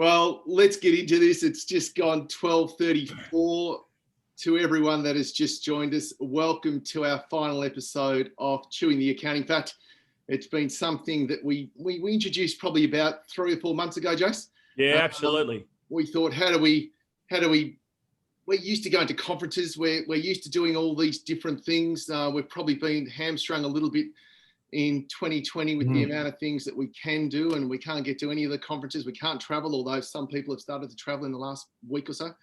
Well, let's get into this. It's just gone 12:34. To everyone that has just joined us, welcome to our final episode of Chewing the Accounting Fat. It's been something that we introduced probably about 3 or 4 months ago, Jace. Yeah, absolutely. We thought, how do we? We're used to going to conferences. We're used to doing all these different things. We've probably been hamstrung a little bit in 2020 with the amount of things that we can do, and we can't get to any of the conferences. We can't travel, although some people have started to travel in the last week or so.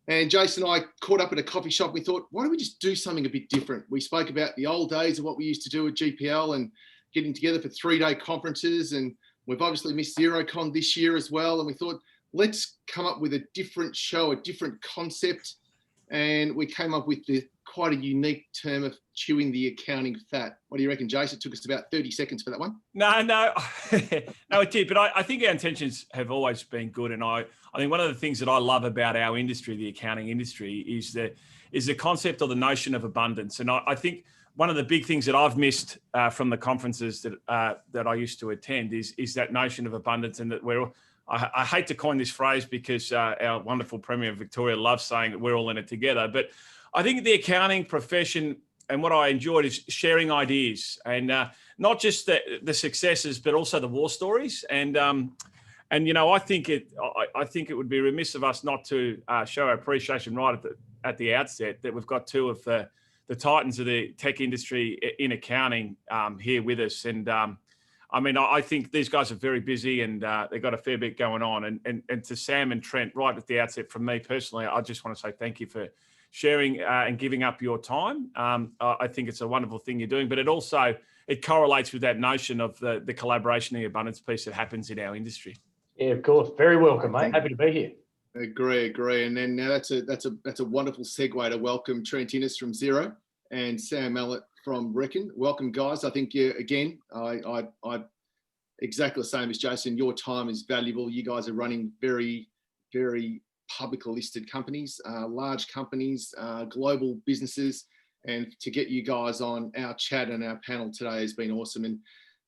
And Jason and I caught up at a coffee shop. We thought, why don't we just do something a bit different? We spoke about the old days of what we used to do at GPL and getting together for 3-day conferences. And we've obviously missed Xerocon this year as well. And we thought, let's come up with a different show, a different concept. And we came up with quite a unique term of chewing the accounting fat. What do you reckon, Jason? It took us about 30 seconds for that one. No, no, it did. But I think our intentions have always been good. And I think one of the things that I love about our industry, the accounting industry, is the concept or the notion of abundance. And I think one of the big things that I've missed from the conferences that I used to attend is that notion of abundance, and that I hate to coin this phrase because our wonderful Premier of Victoria loves saying that we're all in it together. But I think the accounting profession, and what I enjoyed, is sharing ideas, and not just the successes, but also the war stories. And you know, I think it would be remiss of us not to show our appreciation right at the outset that we've got two of the titans of the tech industry in accounting here with us. And I mean, I think these guys are very busy, and they've got a fair bit going on. And to Sam and Trent, right at the outset, from me personally, I just want to say thank you for sharing and giving up your time. I think it's a wonderful thing you're doing, but it correlates with that notion of the collaboration and the abundance piece that happens in our industry. Yeah, of course. Very welcome, mate. Happy to be here. Agree. And then now that's a wonderful segue to welcome Trent Innes from Xero and Sam Mallett from Reckon. Welcome, guys. I think again, I exactly the same as Jason. Your time is valuable. You guys are running very, very publicly listed companies, large companies, global businesses, and to get you guys on our chat and our panel today has been awesome. And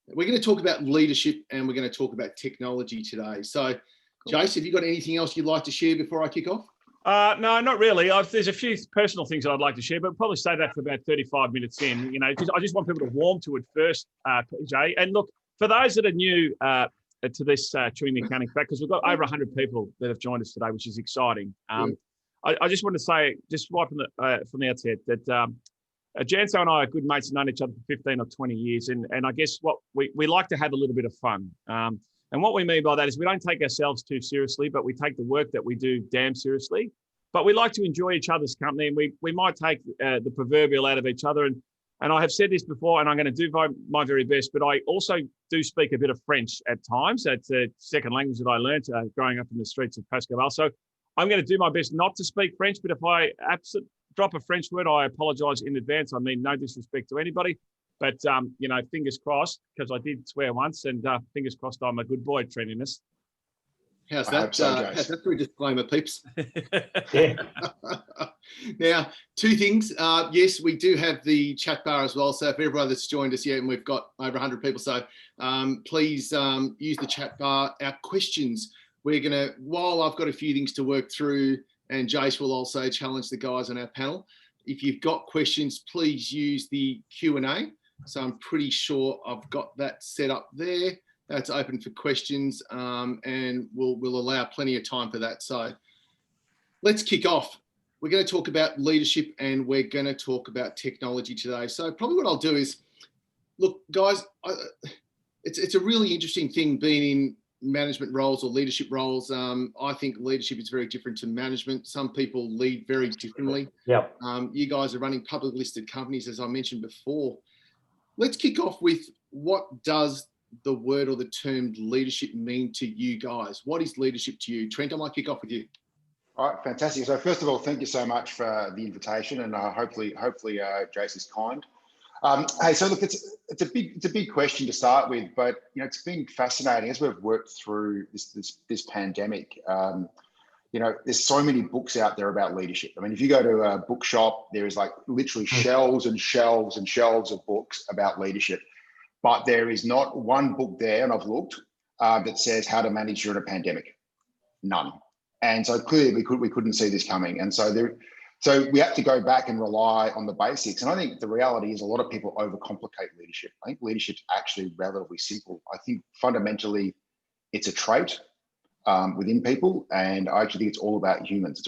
we're going to talk about leadership, and we're going to talk about technology today. So, cool. Jason, have you got anything else you'd like to share before I kick off? No, not really. There's a few personal things that I'd like to share, but probably say that for about 35 minutes in. You know, I just want people to warm to it first, PJ. And look, for those that are new to this Chewing the Accounting Fat, because we've got over 100 people that have joined us today, which is exciting. I just want to say, just right from the outset, that Janso and I are good mates and known each other for 15 or 20 years. And I guess what we like to have a little bit of fun. And what we mean by that is we don't take ourselves too seriously, but we take the work that we do damn seriously. But we like to enjoy each other's company, and we might take the proverbial out of each other. And I have said this before, and I'm going to do my very best, but I also do speak a bit of French at times. That's a second language that I learned growing up in the streets of Pascal. So I'm going to do my best not to speak French, but if I drop a French word, I apologize in advance. I mean no disrespect to anybody, but you know, fingers crossed, because I did swear once, and fingers crossed I'm a good boy, Trent Innes. How's that? How's that for a disclaimer, peeps? Yeah. Now, two things. Yes, we do have the chat bar as well. So if everyone that's joined us yet, and we've got over 100 people, so please use the chat bar. Our questions, we're going to, while I've got a few things to work through, and Jace will also challenge the guys on our panel, if you've got questions, please use the Q&A. So I'm pretty sure I've got that set up there. That's open for questions, and we'll allow plenty of time for that. So let's kick off. We're going to talk about leadership, and we're going to talk about technology today. So probably what I'll do is, look, guys, it's a really interesting thing being in management roles or leadership roles. I think leadership is very different to management. Some people lead very differently. Yeah. You guys are running public listed companies, as I mentioned before. Let's kick off with, what does the word or the term leadership mean to you guys? What is leadership to you? Trent, I might kick off with you. All right, fantastic. So first of all, thank you so much for the invitation, and hopefully Jace is kind. Hey, so look, it's a big question to start with, but you know, it's been fascinating as we've worked through this pandemic. You know, there's so many books out there about leadership. I mean, if you go to a bookshop, there is like literally shelves and shelves and shelves of books about leadership, but there is not one book there, and I've looked, that says how to manage during a pandemic. None. And so clearly we couldn't see this coming. And so we have to go back and rely on the basics. And I think the reality is a lot of people overcomplicate leadership. I think leadership's actually relatively simple. I think fundamentally it's a trait within people. And I actually think it's all about humans.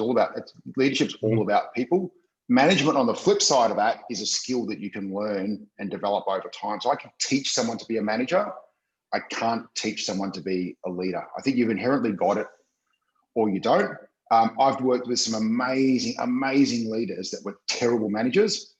Leadership's all about people. Management on the flip side of that is a skill that you can learn and develop over time. So I can teach someone to be a manager. I can't teach someone to be a leader. I think you've inherently got it or you don't. I've worked with some amazing leaders that were terrible managers.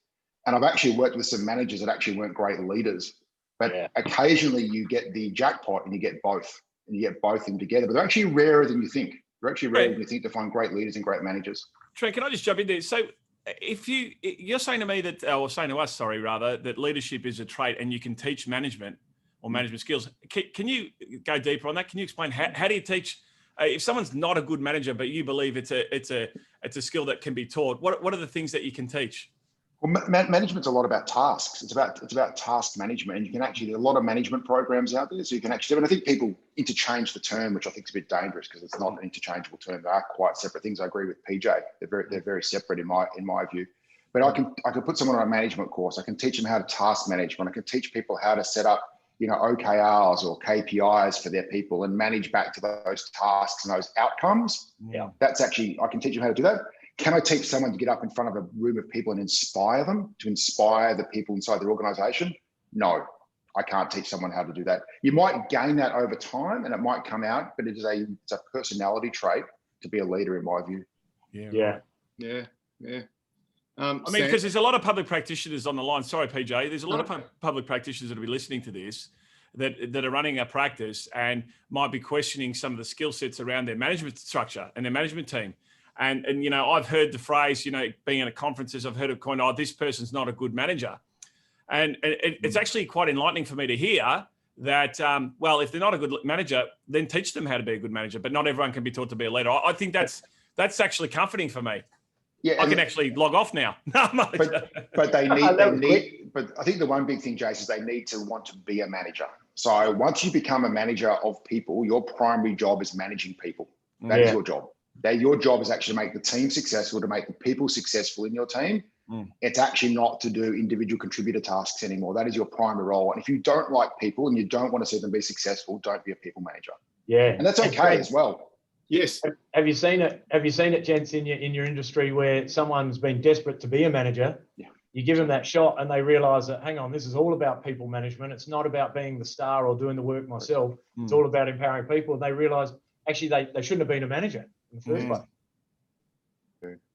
And I've actually worked with some managers that actually weren't great leaders. But occasionally you get the jackpot and you get both. And you get both of them together. But they're actually rarer than you think. They're actually rarer than you think to find great leaders and great managers. Trent, can I just jump in there? So if you're saying to me that, or saying to us, sorry, rather, that leadership is a trait and you can teach management or management skills. Can you go deeper on that? Can you explain how do you teach? If someone's not a good manager, but you believe it's a skill that can be taught, what are the things that you can teach? Well, management's a lot about tasks. It's about task management, and you can actually, there are a lot of management programs out there, so you can actually. And I think people interchange the term, which I think is a bit dangerous because it's not an interchangeable term. They are quite separate things. I agree with PJ. They're very separate in my view. But I can put someone on a management course. I can teach them how to task management. I can teach people how to set up, OKRs or KPIs for their people and manage back to those tasks and those outcomes. Yeah, that's actually, I can teach them how to do that. Can I teach someone to get up in front of a room of people and inspire them, to inspire the people inside their organization? No, I can't teach someone how to do that. You might gain that over time and it might come out, but it's a personality trait to be a leader in my view. Yeah. I mean, because there's a lot of public practitioners on the line. Sorry, PJ. There's a lot of public practitioners that will be listening to this that are running a practice and might be questioning some of the skill sets around their management structure and their management team. And I've heard the phrase, being at conferences, I've heard it coined, this person's not a good manager. And it's actually quite enlightening for me to hear that, if they're not a good manager, then teach them how to be a good manager. But not everyone can be taught to be a leader. I think that's actually comforting for me. Yeah, I can actually log off now. but they need. But I think the one big thing, Jason, is they need to want to be a manager. So once you become a manager of people, your primary job is managing people. That is your job. Your job is actually to make the team successful, to make the people successful in your team. It's actually not to do individual contributor tasks anymore. That is your primary role. And if you don't like people and you don't want to see them be successful, don't be a people manager. Yeah, and that's okay as well. Yes. Have you seen it? Have you seen it, gents, in your industry where someone's been desperate to be a manager? Yeah. You give them that shot and they realise that, hang on, this is all about people management. It's not about being the star or doing the work myself. It's all about empowering people. And they realise actually they shouldn't have been a manager in the first place.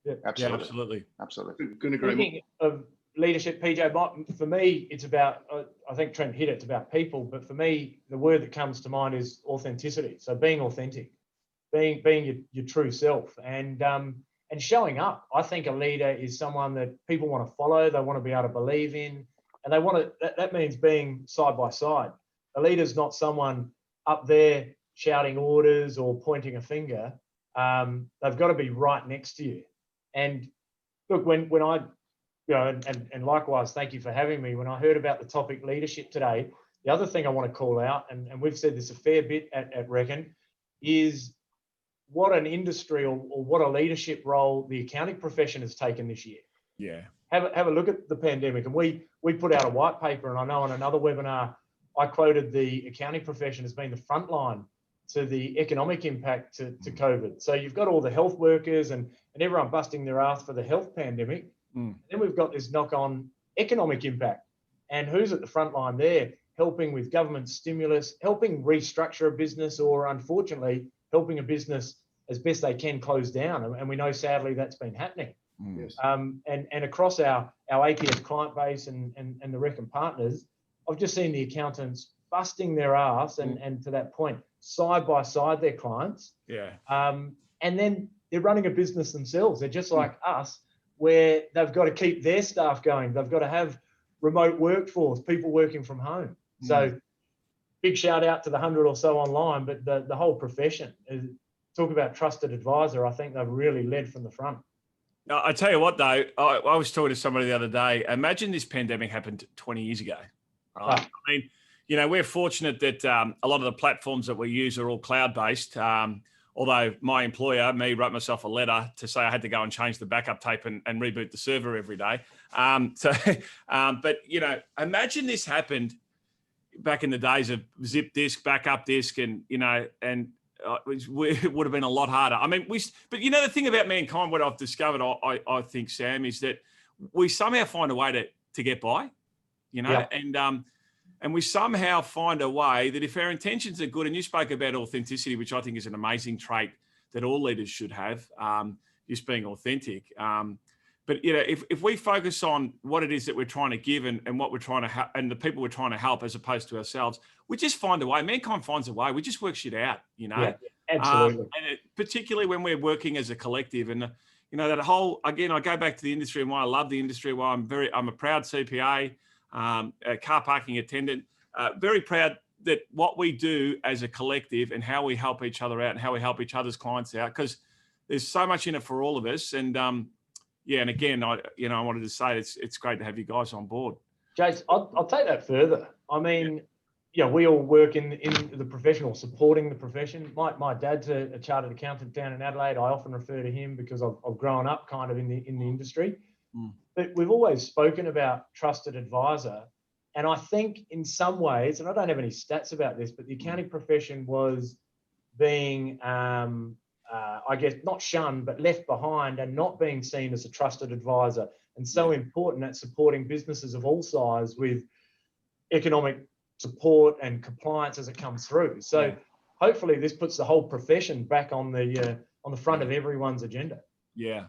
Yeah, Absolutely. Couldn't agree more. Speaking of leadership, PJ, for me, it's about, I think Trent hit it, it's about people. But for me, the word that comes to mind is authenticity. So being authentic. Being your true self and showing up. I think a leader is someone that people want to follow, they want to be able to believe in, and they want to. That means being side by side. A leader's not someone up there shouting orders or pointing a finger. They've got to be right next to you. And look, when I, and likewise, thank you for having me. When I heard about the topic leadership today, the other thing I want to call out, and we've said this a fair bit at Reckon, is what an industry or what a leadership role the accounting profession has taken this year. Yeah. Have a look at the pandemic. And we put out a white paper, and I know on another webinar, I quoted the accounting profession as being the front line to the economic impact to COVID. So you've got all the health workers and everyone busting their ass for the health pandemic. Then we've got this knock-on economic impact. And who's at the front line there? Helping with government stimulus, helping restructure a business, or unfortunately, helping a business as best they can close down. And we know, sadly, that's been happening. Yes. And across our APS client base and the Reckon partners, I've just seen the accountants busting their ass and to that point, side by side their clients. Yeah. And then they're running a business themselves. They're just like us, where they've got to keep their staff going. They've got to have remote workforce, people working from home. So big shout out to the 100 or so online, but the whole profession, talk about trusted advisor. I think they've really led from the front. Now, I tell you what, though, I was talking to somebody the other day. Imagine this pandemic happened 20 years ago. Right? I mean, you know, we're fortunate that a lot of the platforms that we use are all cloud-based. Although my employer, me, wrote myself a letter to say I had to go and change the backup tape and reboot the server every day. But, you know, imagine this happened back in the days of zip disk, backup disk, and, you know, and it would have been a lot harder. I mean, but you know, the thing about mankind, what I've discovered, I think, Sam, is that we somehow find a way to get by, you know, Yeah. and we somehow find a way that if our intentions are good, and you spoke about authenticity, which I think is an amazing trait that all leaders should have, just being authentic. But, you know, if we focus on what it is that we're trying to give and what we're trying to and the people we're trying to help as opposed to ourselves, we just find a way. Mankind finds a way. We just work shit out, you know. Yeah, absolutely. Particularly when we're working as a collective. And, you know, that whole, again, I go back to the industry and why I love the industry, why I'm a proud CPA, a car parking attendant, very proud that what we do as a collective and how we help each other out and how we help each other's clients out, because there's so much in it for all of us. And yeah, and again, I wanted to say it's great to have you guys on board. Jace, I'll take that further. I mean, yeah, we all work in the profession or supporting the profession. My dad's a chartered accountant down in Adelaide. I often refer to him because I've grown up kind of in the industry. But we've always spoken about trusted advisor. And I think in some ways, and I don't have any stats about this, but the accounting profession was being, I guess, not shunned, but left behind and not being seen as a trusted advisor. And so important at supporting businesses of all size with economic support and compliance as it comes through. So hopefully this puts the whole profession back on the front of everyone's agenda. Yeah.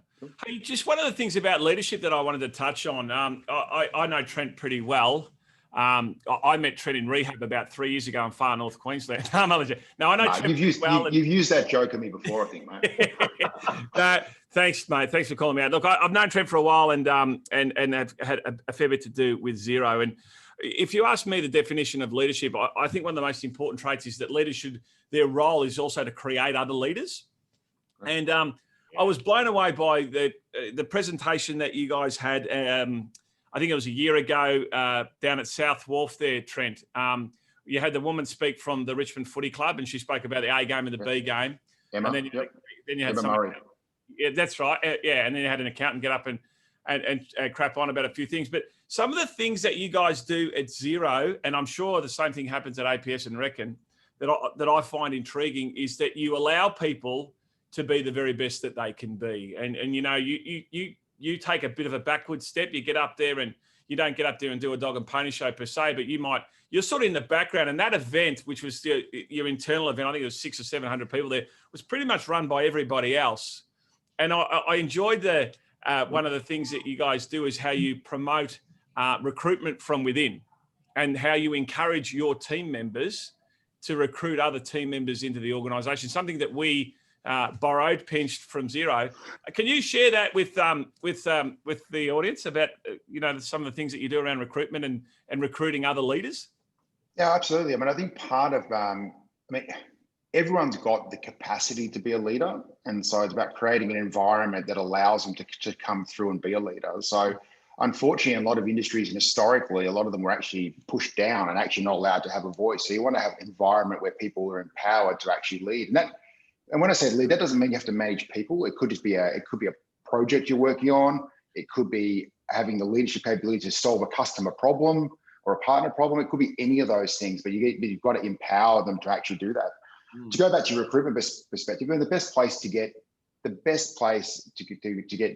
Hey, just one of the things about leadership that I wanted to touch on. I know Trent pretty well. I met Trent in rehab about 3 years ago in far north Queensland. No, I know Trent you've used that joke at me before, I think, mate. No, thanks, mate. Thanks for calling me out. Look, I've known Trent for a while and have had a fair bit to do with Xero. And if you ask me the definition of leadership, I think one of the most important traits is that leaders their role is also to create other leaders. And I was blown away by the presentation that you guys had. I think it was a year ago down at South Wharf there, Trent. You had the woman speak from the Richmond Footy Club, and she spoke about the A game and the B game. Emma, and then you had Emma Murray. Yeah, that's right. Yeah, and then you had an accountant get up and crap on about a few things. But some of the things that you guys do at Xero, and I'm sure the same thing happens at APS and Reckon, that I find intriguing, is that you allow people to be the very best that they can be. And you know, you take a bit of a backward step. You get up there and you don't get up there and do a dog and pony show per se, but you're sort of in the background. And that event, which was your internal event, I think it was 600 or 700 people there, was pretty much run by everybody else. And I enjoyed one of the things that you guys do is how you promote recruitment from within and how you encourage your team members to recruit other team members into the organisation, something that we pinched from Xero. Can you share that with the audience about some of the things that you do around recruitment and recruiting other leaders? Yeah, absolutely. I mean, I think part of everyone's got the capacity to be a leader, and so it's about creating an environment that allows them to come through and be a leader. So unfortunately, in a lot of industries and historically, a lot of them were actually pushed down and actually not allowed to have a voice. So you want to have an environment where people are empowered to actually lead. And when I say lead, that doesn't mean you have to manage people. It could just be a project you're working on. It could be having the leadership capability to solve a customer problem or a partner problem. It could be any of those things, but you've got to empower them to actually do that. To go back to your recruitment perspective, the best place to get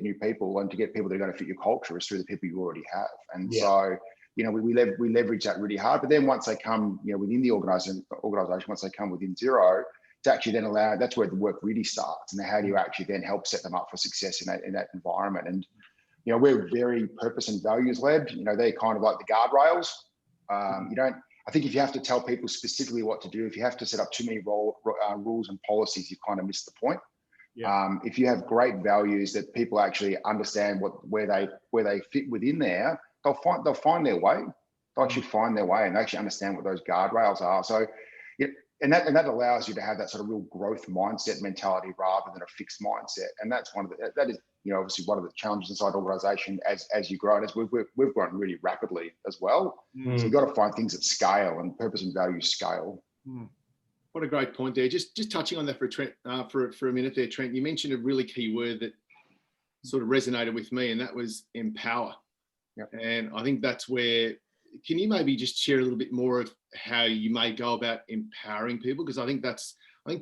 new people and to get people that are going to fit your culture is through the people you already have. And so, we leverage that really hard. But then once they come, within the organization, once they come within Xero, to actually then allow, that's where the work really starts. And how do you actually then help set them up for success in that environment? And, we're very purpose and values led. They're kind of like the guardrails. I think if you have to tell people specifically what to do, if you have to set up too many rules and policies, you kind of miss the point. Yeah. If you have great values that people actually understand where they fit within there, they'll find their way. They'll actually find their way and actually understand what those guardrails are. So, and that allows you to have that sort of real growth mindset mentality rather than a fixed mindset. And that's that is obviously one of the challenges inside organisation as you grow, and as we've grown really rapidly as well. So you've got to find things at scale, and purpose and value scale. What a great point there. Just touching on that for a minute there, Trent. You mentioned a really key word that sort of resonated with me, and that was empower. Yep. And I think that's where, can you maybe just share a little bit more of how you may go about empowering people? Because I think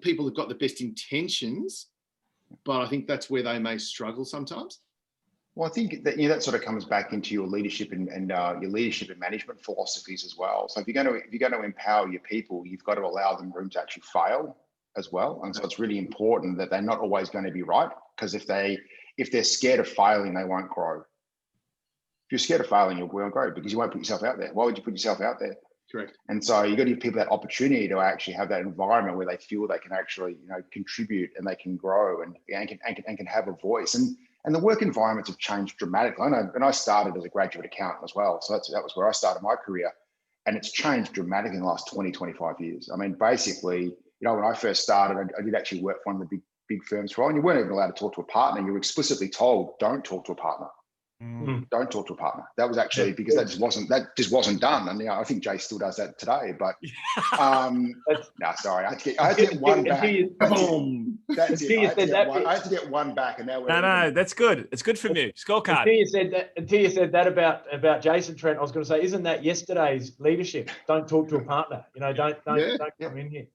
people have got the best intentions, but I think that's where they may struggle sometimes. Well, I think that that sort of comes back into your leadership and your leadership and management philosophies as well. So if you're going to empower your people, you've got to allow them room to actually fail as well. And so it's really important that they're not always going to be right, because if they're scared of failing, they won't grow. If you're scared of failing, you won't grow because you won't put yourself out there. Why would you put yourself out there? Correct. And so you've got to give people that opportunity to actually have that environment where they feel they can actually, contribute and they can grow and can have a voice. And the work environments have changed dramatically. And I started as a graduate accountant as well. So that was where I started my career. And it's changed dramatically in the last 20, 25 years. I mean, basically, when I first started, I did actually work for one of the big firms for a while, and you weren't even allowed to talk to a partner. You were explicitly told, don't talk to a partner. Don't talk to a partner. That was actually because that just wasn't done. And I think Jay still does that today. But no, sorry, I had to get one back. That's it. I had to get one back, and now no, that's good. It's good from you. Scorecard. Until you said that about Jason, Trent, I was going to say, isn't that yesterday's leadership? Don't talk to a partner. Don't come in here.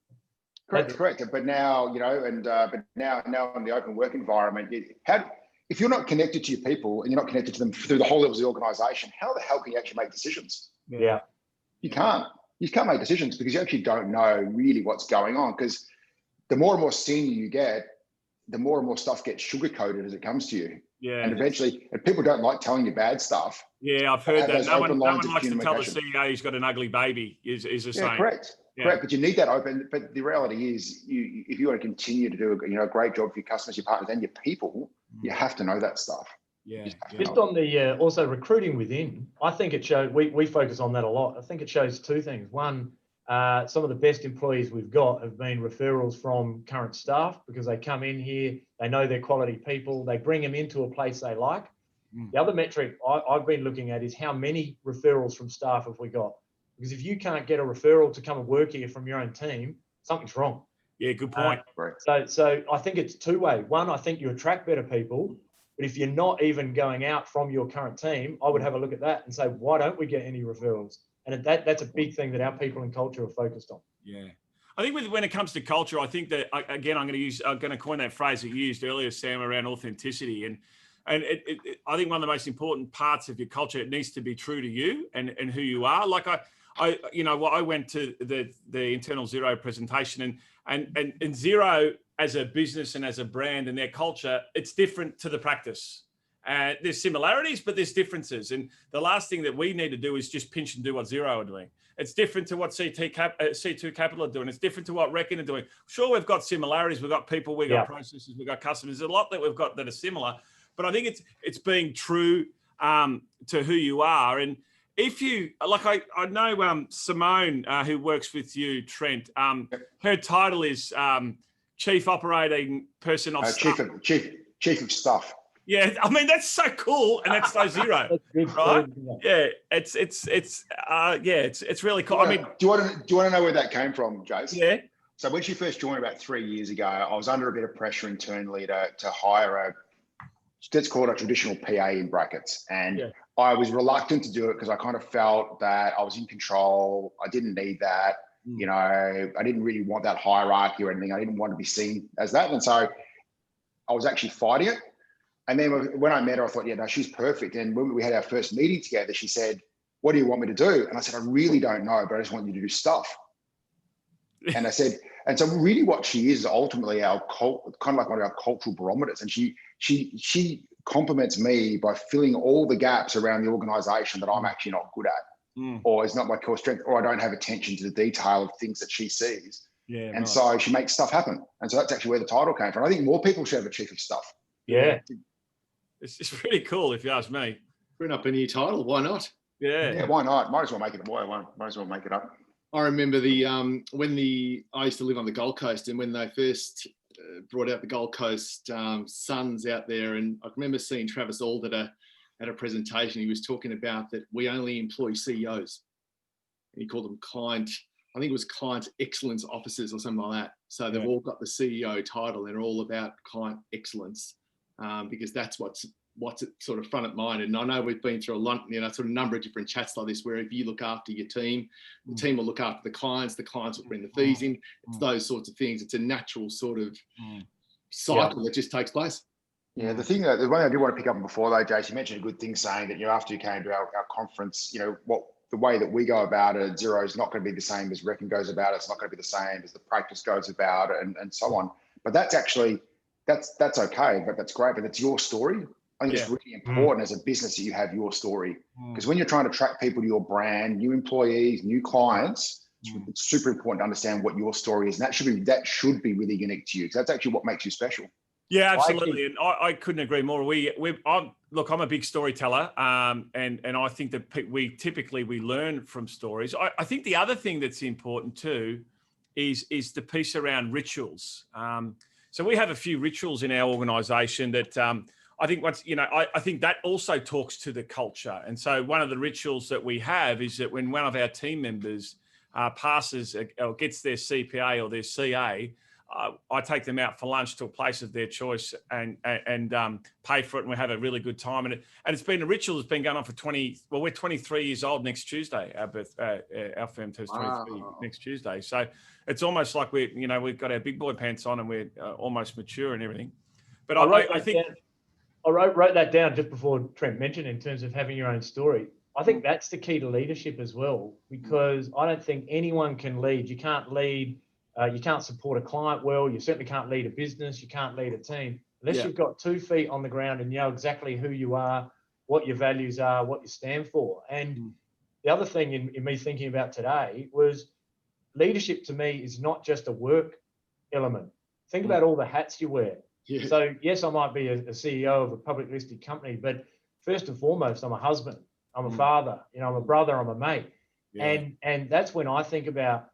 Correct. But now, but now in the open work environment, if you're not connected to your people and you're not connected to them through the whole levels of the organisation, how the hell can you actually make decisions? Yeah. You can't make decisions because you actually don't know really what's going on. Because the more and more senior you get, the more and more stuff gets sugar-coated as it comes to you. Yeah. And eventually, and people don't like telling you bad stuff. Yeah, I've heard that. No one likes to tell the CEO he's got an ugly baby, is the saying. Correct. Yeah. Correct, but you need that open. But the reality is, if you want to continue to do a great job for your customers, your partners, and your people, you have to know that stuff. Yeah. Just on the also recruiting within, I think it shows. We focus on that a lot. I think it shows two things. One, some of the best employees we've got have been referrals from current staff because they come in here, they know they're quality people, they bring them into a place they like. The other metric I've been looking at is how many referrals from staff have we got. Because if you can't get a referral to come and work here from your own team, something's wrong. Yeah, good point. So I think it's two-way. One, I think you attract better people, but if you're not even going out from your current team, I would have a look at that and say, why don't we get any referrals? And that's a big thing that our people and culture are focused on. Yeah. I think when it comes to culture, I think that, again, I'm going to coin that phrase that you used earlier, Sam, around authenticity. And I think one of the most important parts of your culture, it needs to be true to you and who you are. Like I went to the Internal Xero presentation and Xero as a business and as a brand and their culture, it's different to the practice. There's similarities, but there's differences. And the last thing that we need to do is just pinch and do what Xero are doing. It's different to what C2 Capital are doing. It's different to what Reckon are doing. Sure, we've got similarities. We've got people, we've got processes, we've got customers. There's a lot that we've got that are similar, but I think it's being true to who you are. And if you, like I know Simone, who works with you, Trent, her title is Chief Operating Person of Staff. Chief of Staff. Yeah, I mean that's so cool, and that's no Xero, right? Yeah, it's really cool. I mean, do you want to know where that came from, Jace? Yeah. So when she first joined about 3 years ago, I was under a bit of pressure internally to hire let's call it a traditional PA in brackets, and I was reluctant to do it because I kind of felt that I was in control. I didn't need that. I didn't really want that hierarchy or anything. I didn't want to be seen as that, and so I was actually fighting it. And then when I met her, I thought, no, she's perfect. And when we had our first meeting together, she said, what do you want me to do? And I said, I really don't know, but I just want you to do stuff. And I said, and so really what she is ultimately kind of like one of our cultural barometers. And she compliments me by filling all the gaps around the organization that I'm actually not good at, or is not my core strength, or I don't have attention to the detail of things that she sees. Yeah. And so she makes stuff happen. And so that's actually where the title came from. I think more people should have a chief of stuff. Yeah. It's really cool if you ask me. Bring up a new title, why not? Yeah, why not? Might as well make it. Might as well make it up. I remember I used to live on the Gold Coast, and when they first brought out the Gold Coast Suns out there, and I remember seeing Travis Auld at a presentation. He was talking about that we only employ CEOs, and he called them client. I think it was client excellence officers or something like that. So they've all got the CEO title, and they're all about client excellence because that's what's sort of front of mind. And I know we've been through a lot, sort of number of different chats like this, where if you look after your team, the team will look after the clients will bring the fees in. It's those sorts of things. It's a natural sort of cycle that just takes place. Yeah, the one I do want to pick up on before though, Jace, you mentioned a good thing saying that, after you came to our conference, the way that we go about it at Xero is not going to be the same as Reckon goes about it. It's not going to be the same as the practice goes about it, and so on. But that's actually, that's okay, but that's great, but it's your story. I think it's really important as a business that you have your story, because when you're trying to attract people to your brand, new employees, new clients, it's super important to understand what your story is, and that should be really unique to you, because that's actually what makes you special. Yeah, absolutely, and I couldn't agree more. I'm a big storyteller, and I think that we typically learn from stories. I think the other thing that's important too is the piece around rituals. So we have a few rituals in our organisation that I think I think that also talks to the culture. And so one of the rituals that we have is that when one of our team members passes or gets their CPA or their CA, I take them out for lunch to a place of their choice and pay for it, and we have a really good time. And it's been a ritual that's been going on for we're 23 years old next Tuesday. Our firm turns 23 next Tuesday. So it's almost like we've got our big boy pants on and we're almost mature and everything. But I think I wrote that down just before Trent mentioned in terms of having your own story. I think that's the key to leadership as well, because I don't think anyone can lead. You can't lead. You can't support a client well. You certainly can't lead a business. You can't lead a team unless you've got 2 feet on the ground and you know exactly who you are, what your values are, what you stand for. And the other thing in me thinking about today was leadership to me is not just a work element. Think about all the hats you wear. Yeah. So yes, I might be a CEO of a public listed company, but first and foremost, I'm a husband, I'm a father, I'm a brother, I'm a mate. Yeah. And that's when I think about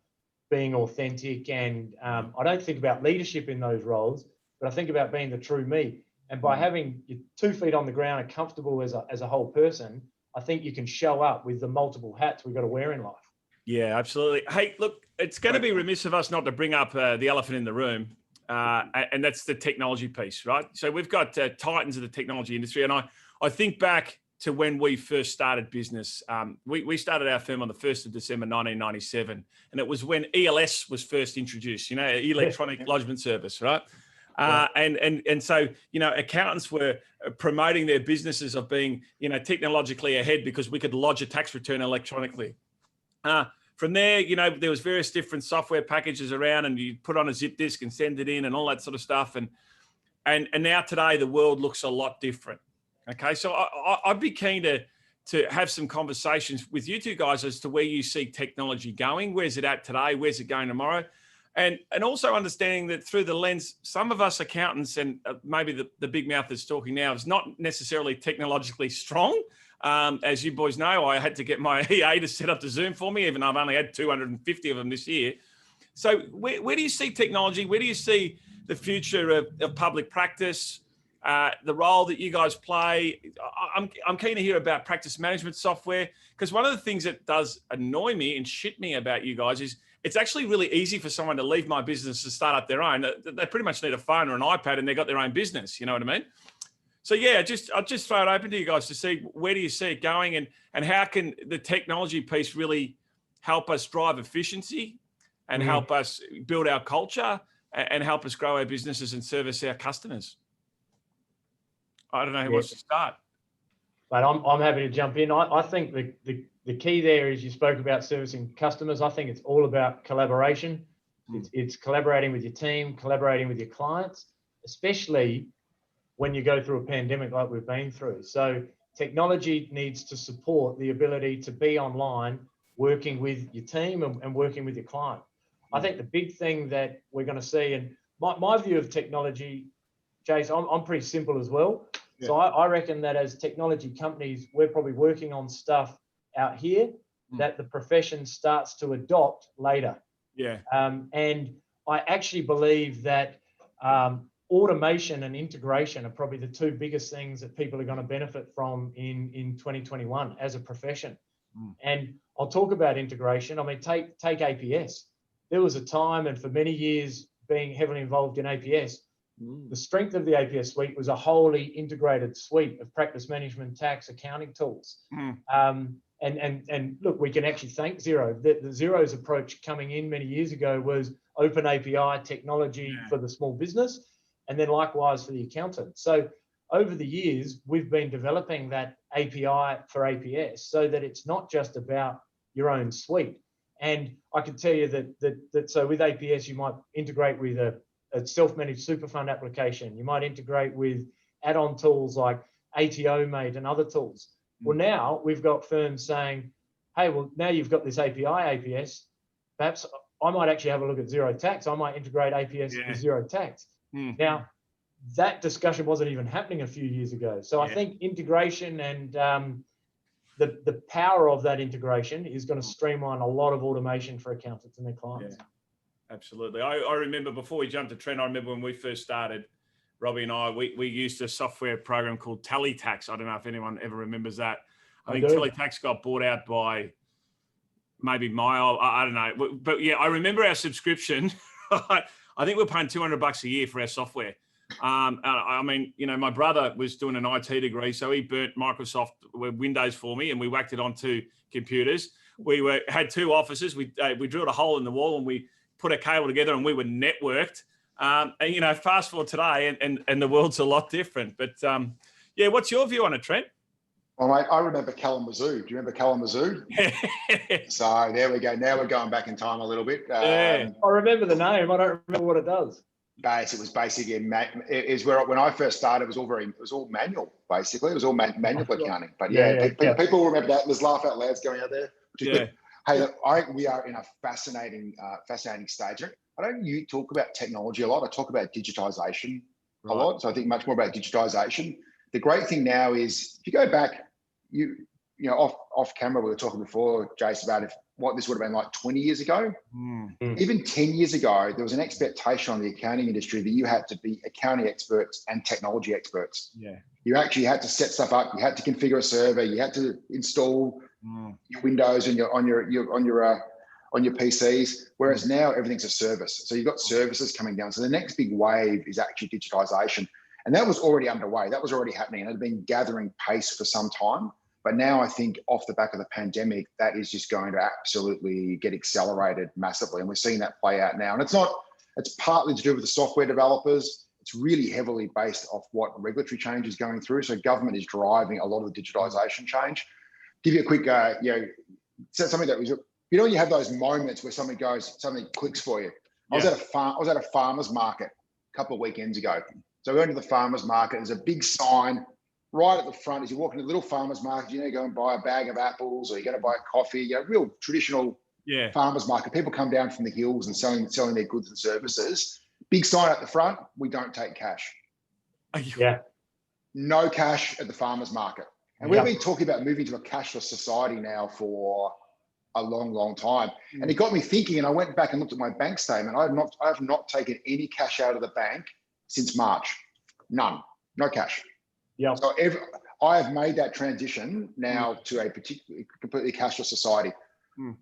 being authentic, and I don't think about leadership in those roles, but I think about being the true me. And by having your 2 feet on the ground and comfortable as a whole person, I think you can show up with the multiple hats we've got to wear in life. Yeah, absolutely. Hey, look, it's going to be remiss of us not to bring up the elephant in the room, and that's the technology piece, right? So we've got titans of the technology industry, and I think back to when we first started business. We started our firm on the 1st of December, 1997. And it was when ELS was first introduced, electronic lodgement service, right? And so, accountants were promoting their businesses of being, technologically ahead because we could lodge a tax return electronically. From there, there was various different software packages around, and you put on a zip disk and send it in and all that sort of stuff. And now today, the world looks a lot different. Okay, so I'd be keen to have some conversations with you two guys as to where you see technology going. Where's it at today? Where's it going tomorrow? And also understanding that through the lens, some of us accountants and maybe the big mouth that's talking now is not necessarily technologically strong. As you boys know, I had to get my EA to set up the Zoom for me, even though I've only had 250 of them this year. So where do you see technology? Where do you see the future of public practice? The role that you guys play? I'm keen to hear about practice management software, because one of the things that does annoy me and shit me about you guys is it's actually really easy for someone to leave my business to start up their own. They pretty much need a phone or an iPad and they've got their own business. You know what I mean? So yeah, I'll just throw it open to you guys to see where do you see it going, and how can the technology piece really help us drive efficiency and help us build our culture and help us grow our businesses and service our customers. I don't know who wants to start. But I'm happy to jump in. I think the key there is you spoke about servicing customers. I think it's all about collaboration. It's collaborating with your team, collaborating with your clients, especially when you go through a pandemic like we've been through. So technology needs to support the ability to be online, working with your team and working with your client. I think the big thing that we're going to see, and my view of technology, Jace, I'm pretty simple as well. Yeah. So I reckon that as technology companies, we're probably working on stuff out here that the profession starts to adopt later. Yeah. And I actually believe that Automation and integration are probably the two biggest things that people are going to benefit from in 2021 as a profession. And I'll talk about integration. I mean, take APS. There was a time, and for many years being heavily involved in APS, the strength of the APS suite was a wholly integrated suite of practice management, tax, accounting tools. And look, we can actually thank Xero. The Xero's approach coming in many years ago was open API technology for the small business, and then likewise for the accountant. So over the years, we've been developing that API for APS so that it's not just about your own suite. And I can tell you that so with APS, you might integrate with a self-managed super fund application. You might integrate with add-on tools like ATO Mate and other tools. Well, now we've got firms saying, hey, well, now you've got this API APS, perhaps I might actually have a look at Xero Tax. I might integrate APS with Xero Tax. Now, that discussion wasn't even happening a few years ago. So I think integration and the power of that integration is going to streamline a lot of automation for accountants and their clients. Absolutely. I remember before we jumped to Trent, I remember when we first started, Robbie and I, we used a software program called TallyTax. I don't know if anyone ever remembers that. I think TallyTax got bought out by maybe Mile. I don't know. But yeah, I remember our subscription. I think we're paying $200 a year for our software. I mean, you know, my brother was doing an IT degree, so he burnt Microsoft Windows for me, and we whacked it onto computers. We had two offices. We drilled a hole in the wall, and we put a cable together, and we were networked. And you know, fast forward today, and the world's a lot different. But yeah, what's your view on it, Trent? Well, mate, I remember Kalamazoo. Do you remember Kalamazoo? So there we go. Now we're going back in time a little bit. I remember the name. I don't remember what it does. It was basically where when I first started, it was all manual. Basically, it was all manual accounting. But people remember that. There's laugh out louds going out there. Hey, look, I think we are in a fascinating stage. I don't talk about technology a lot. I talk about digitization a lot. So I think much more about digitization. The great thing now is if you go back, you know, off camera, we were talking before, Jace, about what this would have been like 20 years ago. Even 10 years ago, there was an expectation on the accounting industry that you had to be accounting experts and technology experts. You actually had to set stuff up. You had to configure a server. You had to install your Windows and on your PCs. Whereas now everything's a service. So you've got services coming down. So the next big wave is actually digitization. And that was already underway. That was already happening. It had been gathering pace for some time. But now I think off the back of the pandemic, that is just going to absolutely get accelerated massively. And we're seeing that play out now. And it's partly to do with the software developers. It's really heavily based off what regulatory change is going through. So government is driving a lot of the digitization change. Give you a quick, something that was, you know, when you have those moments where something clicks for you. I was at a farmer's market a couple of weekends ago. So we went to the farmer's market. There's a big sign right at the front. As you walk into the little farmer's market, you know, you go and buy a bag of apples, or you go to buy a coffee. You know, real traditional farmer's market. People come down from the hills and selling their goods and services. Big sign at the front: we don't take cash. No cash at the farmer's market. And we've been talking about moving to a cashless society now for a long, long time. And it got me thinking, and I went back and looked at my bank statement. I have not taken any cash out of the bank since March. None. No cash. So I have made that transition now to a completely cashless society.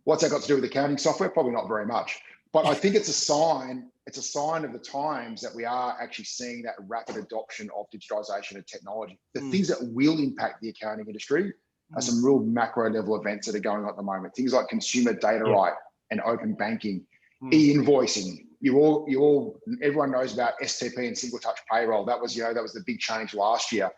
What's that got to do with accounting software? Probably not very much. But I think it's a sign. It's a sign of the times that we are actually seeing that rapid adoption of digitization and technology. The things that will impact the accounting industry are some real macro level events that are going on at the moment. Things like consumer data right and open banking, e-invoicing. Everyone knows about STP and single touch payroll. That was the big change last year.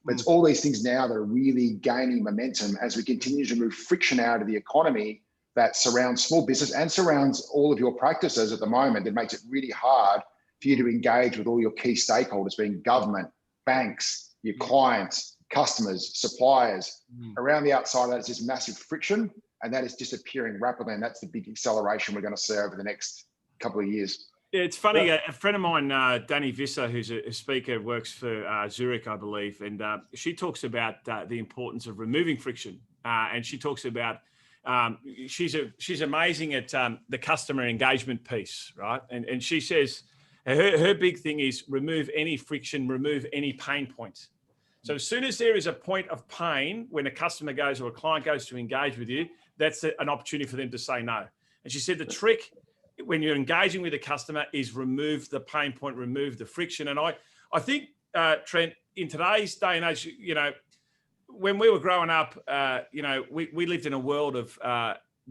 But it's all these things now that are really gaining momentum as we continue to move friction out of the economy that surrounds small business and surrounds all of your practices at the moment. That makes it really hard for you to engage with all your key stakeholders, being government, banks, your clients, customers, suppliers. Around the outside of that is this massive friction, and that is disappearing rapidly. And that's the big acceleration we're going to see over the next couple of years. Yeah, it's funny. A friend of mine, Danny Visser, who's a speaker, works for Zurich, I believe, and she talks about the importance of removing friction. And she talks about she's amazing at the customer engagement piece, right? And she says Her big thing is remove any friction, remove any pain points. So as soon as there is a point of pain when a customer goes or a client goes to engage with you, that's an opportunity for them to say no. And she said the trick when you're engaging with a customer is remove the pain point, remove the friction. And I think, Trent, in today's day and age, you know, when we were growing up, you know, we lived in a world of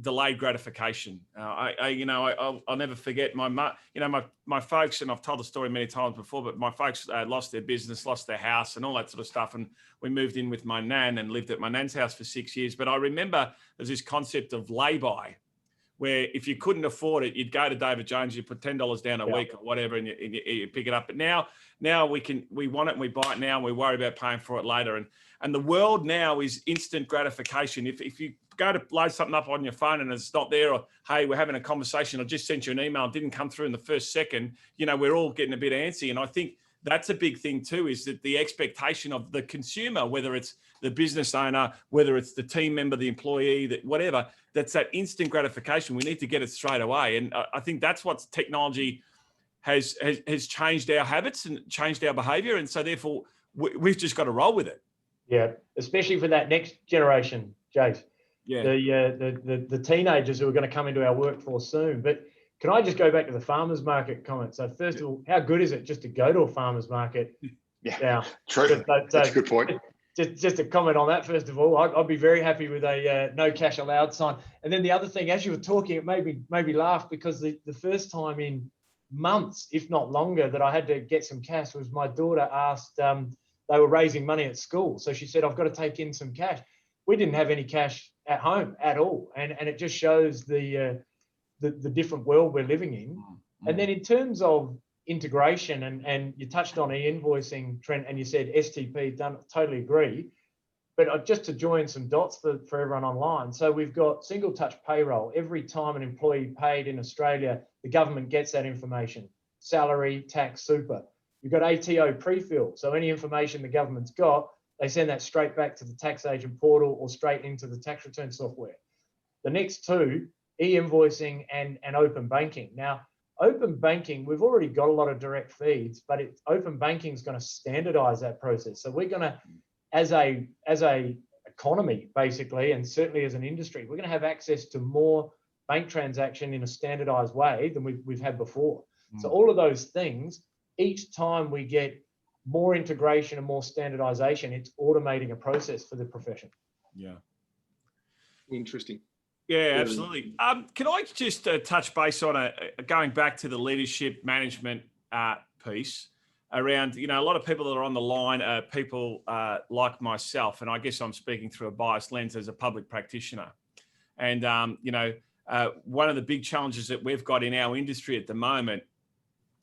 delayed gratification. I'll never forget my folks, and I've told the story many times before, but my folks lost their business, lost their house and all that sort of stuff. And we moved in with my nan and lived at my nan's house for 6 years. But I remember there's this concept of lay-by, where if you couldn't afford it, you'd go to David Jones, you put $10 down a week or whatever, and you pick it up. But now we want it and we buy it now, and we worry about paying for it later. And the world now is instant gratification. If you go to load something up on your phone and it's not there, or hey, we're having a conversation, I just sent you an email, it didn't come through in the first second, you know, we're all getting a bit antsy. And I think that's a big thing too, is that the expectation of the consumer, whether it's the business owner, whether it's the team member, the employee, that whatever, that's that instant gratification. We need to get it straight away. And I think that's what technology has changed our habits and changed our behavior. And so therefore we've just got to roll with it. Yeah, especially for that next generation, Jace. Yeah. The teenagers who are going to come into our workforce soon. But can I just go back to the farmers market comment? So first of all, how good is it just to go to a farmers market? Yeah, now, true. That's a good point. Just a comment on that, first of all, I'd be very happy with a no cash allowed sign. And then the other thing, as you were talking, it made me laugh, because the first time in months, if not longer, that I had to get some cash was my daughter asked, they were raising money at school. So she said, I've got to take in some cash. We didn't have any cash at home at all. And it just shows the different world we're living in. And then in terms of integration, and you touched on e-invoicing, Trent, and you said STP, totally agree. But just to join some dots for everyone online. So we've got single touch payroll. Every time an employee paid in Australia, the government gets that information: salary, tax, super. You've got ATO pre-fill. So any information the government's got, they send that straight back to the tax agent portal or straight into the tax return software. The next two, e-invoicing and open banking. Now, open banking, we've already got a lot of direct feeds, but open banking is going to standardize that process. So we're going to, as a economy, basically, and certainly as an industry, we're going to have access to more bank transaction in a standardized way than we've had before. So all of those things, each time we get more integration and more standardization, it's automating a process for the profession. Yeah. Interesting. Yeah, absolutely. Can I just touch base on going back to the leadership management piece around, you know, a lot of people that are on the line are people like myself, and I guess I'm speaking through a biased lens as a public practitioner. And, you know, one of the big challenges that we've got in our industry at the moment,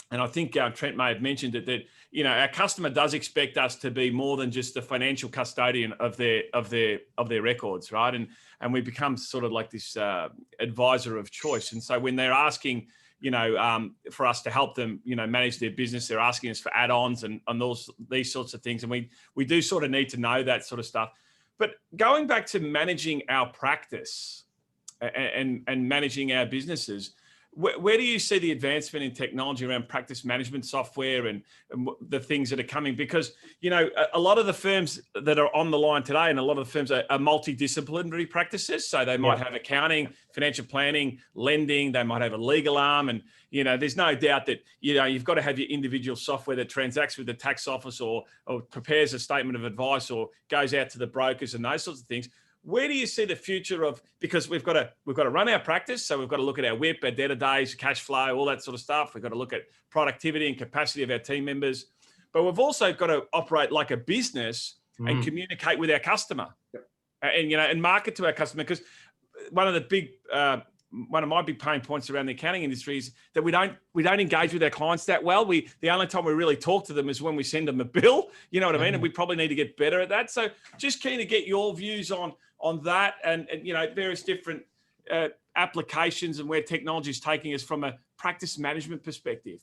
and I think Trent may have mentioned it, that, you know, our customer does expect us to be more than just the financial custodian of their records, right? And we become sort of like this advisor of choice. And so when they're asking, you know, for us to help them, you know, manage their business, they're asking us for add-ons and these sorts of things. And we do sort of need to know that sort of stuff. But going back to managing our practice and managing our businesses, where do you see the advancement in technology around practice management software and the things that are coming? Because, you know, a lot of the firms that are on the line today, and a lot of the firms are multidisciplinary practices. So they might have accounting, financial planning, lending, they might have a legal arm. And, you know, there's no doubt that, you know, you've got to have your individual software that transacts with the tax office or prepares a statement of advice or goes out to the brokers and those sorts of things. Where do you see the future of, because we've got to run our practice, so we've got to look at our WIP, our debtor days, cash flow, all that sort of stuff. We've got to look at productivity and capacity of our team members, but we've also got to operate like a business and communicate with our customer, and, you know, and market to our customer. Because one of my big pain points around the accounting industry is that we don't engage with our clients that well. The only time we really talk to them is when we send them a bill. You know what I mean? And we probably need to get better at that. So just keen to get your views on that and you know, various different applications and where technology is taking us from a practice management perspective.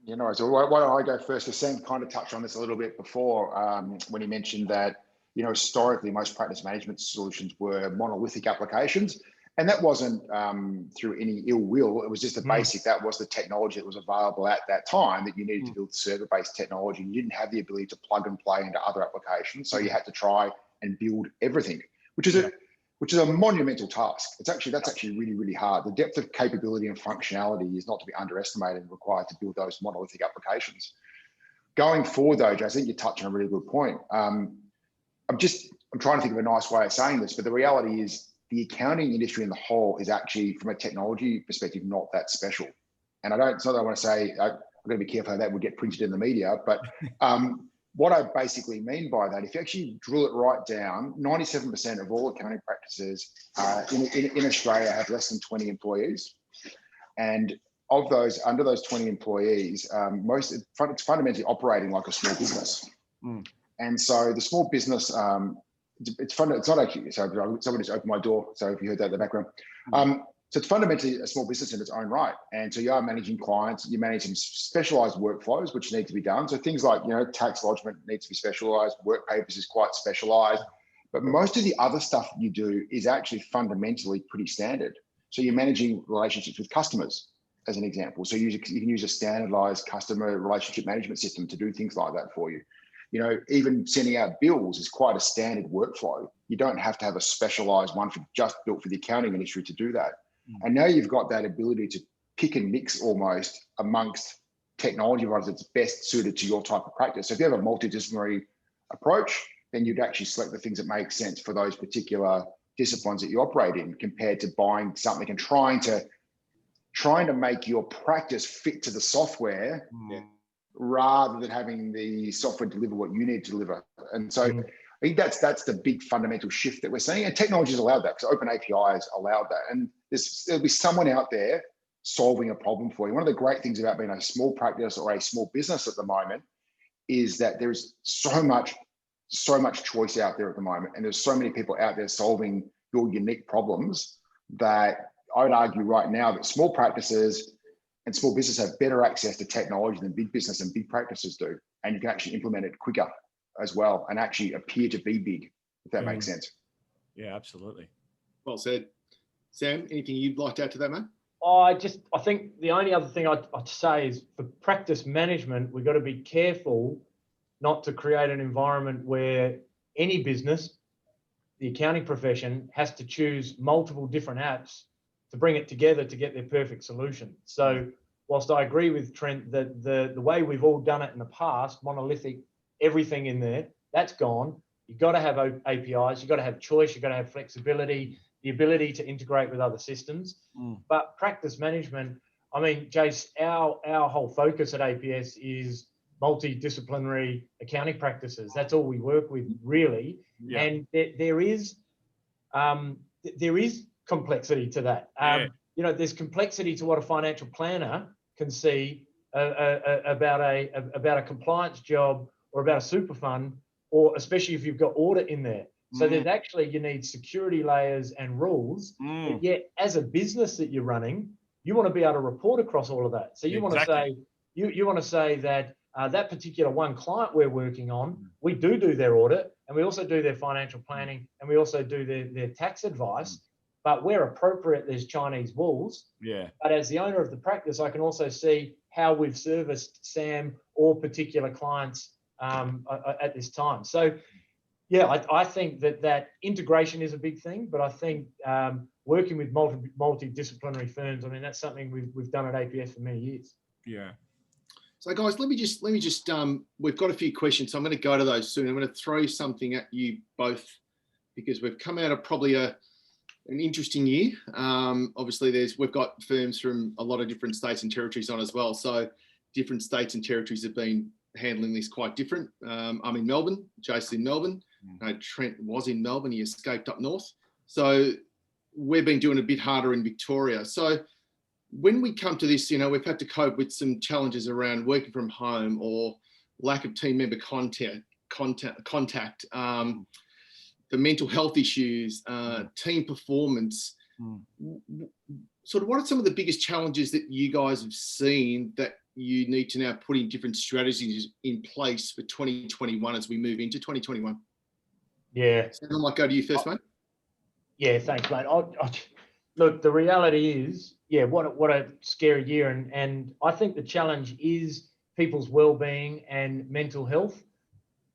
You know, so why don't I go first? Sam kind of touched on this a little bit before when he mentioned that, you know, historically most practice management solutions were monolithic applications. And that wasn't through any ill will. It was just a basic, that was the technology that was available at that time, that you needed to build server-based technology. You didn't have the ability to plug and play into other applications. So you had to try and build everything, which is a monumental task. That's actually really, really hard. The depth of capability and functionality is not to be underestimated and required to build those monolithic applications. Going forward though, Jay, I think you touched on a really good point. I'm trying to think of a nice way of saying this, but the reality is the accounting industry in the whole is actually, from a technology perspective, not that special. And it's not that I want to say, I'm going to be careful how that would get printed in the media, but what I basically mean by that, if you actually drill it right down, 97% of all accounting practices in Australia have less than 20 employees. And of those, under those 20 employees, it's fundamentally operating like a small business. And so the small business, it's not actually, so somebody just opened my door, so if you heard that in the background. So it's fundamentally a small business in its own right. And so you are managing clients, you're managing specialized workflows, which need to be done. So things like, tax lodgement needs to be specialized, work papers is quite specialized, but most of the other stuff you do is actually fundamentally pretty standard. So you're managing relationships with customers, as an example. So you can use a standardized customer relationship management system to do things like that for you. Even sending out bills is quite a standard workflow. You don't have to have a specialized one just built for the accounting industry to do that. And now you've got that ability to pick and mix almost amongst technology providers that's best suited to your type of practice. So if you have a multidisciplinary approach, then you'd actually select the things that make sense for those particular disciplines that you operate in, compared to buying something and trying to make your practice fit to the software rather than having the software deliver what you need to deliver. And so I think that's the big fundamental shift that we're seeing. And technology has allowed that, because open APIs allowed that. And there'll be someone out there solving a problem for you. One of the great things about being a small practice or a small business at the moment is that there's so much choice out there at the moment. And there's so many people out there solving your unique problems that I would argue right now that small practices and small business have better access to technology than big business and big practices do. And you can actually implement it quicker as well and actually appear to be big, if that makes sense. Yeah, absolutely. Well said. Sam, anything you'd like to add to that, mate? I think the only other thing I'd say is, for practice management, we've got to be careful not to create an environment where any business, the accounting profession, has to choose multiple different apps to bring it together to get their perfect solution. So whilst I agree with Trent that the way we've all done it in the past, monolithic, everything in there, that's gone. You've got to have APIs, you've got to have choice, you've got to have flexibility, the ability to integrate with other systems. But practice management, I mean, Jace, our whole focus at APS is multidisciplinary accounting practices. That's all we work with, really. Yeah. And there is complexity to that. There's complexity to what a financial planner can see about a compliance job or about a super fund, or especially if you've got audit in there. So there's actually, you need security layers and rules, but yet as a business that you're running, you want to be able to report across all of that. So you want to say, you want to say that that particular one client we're working on, we do their audit, and we also do their financial planning, and we also do their tax advice. But where appropriate, there's Chinese walls. Yeah. But as the owner of the practice, I can also see how we've serviced Sam or particular clients at this time. So, yeah, I think that integration is a big thing, but I think working with multidisciplinary firms, I mean, that's something we've done at APS for many years. Yeah. So guys, let me just we've got a few questions, so I'm going to go to those soon. I'm going to throw something at you both, because we've come out of probably an interesting year. Obviously we've got firms from a lot of different states and territories on as well. So different states and territories have been handling this quite different. I'm in Melbourne, Jason's in Melbourne. Trent was in Melbourne, he escaped up north. So we've been doing a bit harder in Victoria. So when we come to this, we've had to cope with some challenges around working from home or lack of team member contact, the mental health issues, team performance. Sort of what are some of the biggest challenges that you guys have seen that you need to now put in different strategies in place for 2021 as we move into 2021? Yeah. So I might go to you first, mate. Yeah, thanks, mate. Look, the reality is, yeah, what a scary year. And I think the challenge is people's well-being and mental health.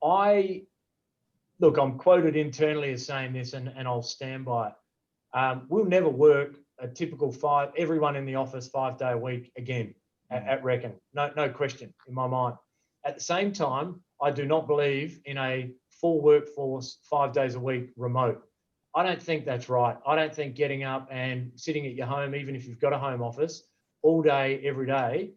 Look, I'm quoted internally as saying this, and I'll stand by it. We'll never work a typical everyone in the office 5 day a week again at Reckon. No question in my mind. At the same time, I do not believe in a full workforce 5 days a week remote. I don't think that's right. I don't think getting up and sitting at your home, even if you've got a home office, all day, every day,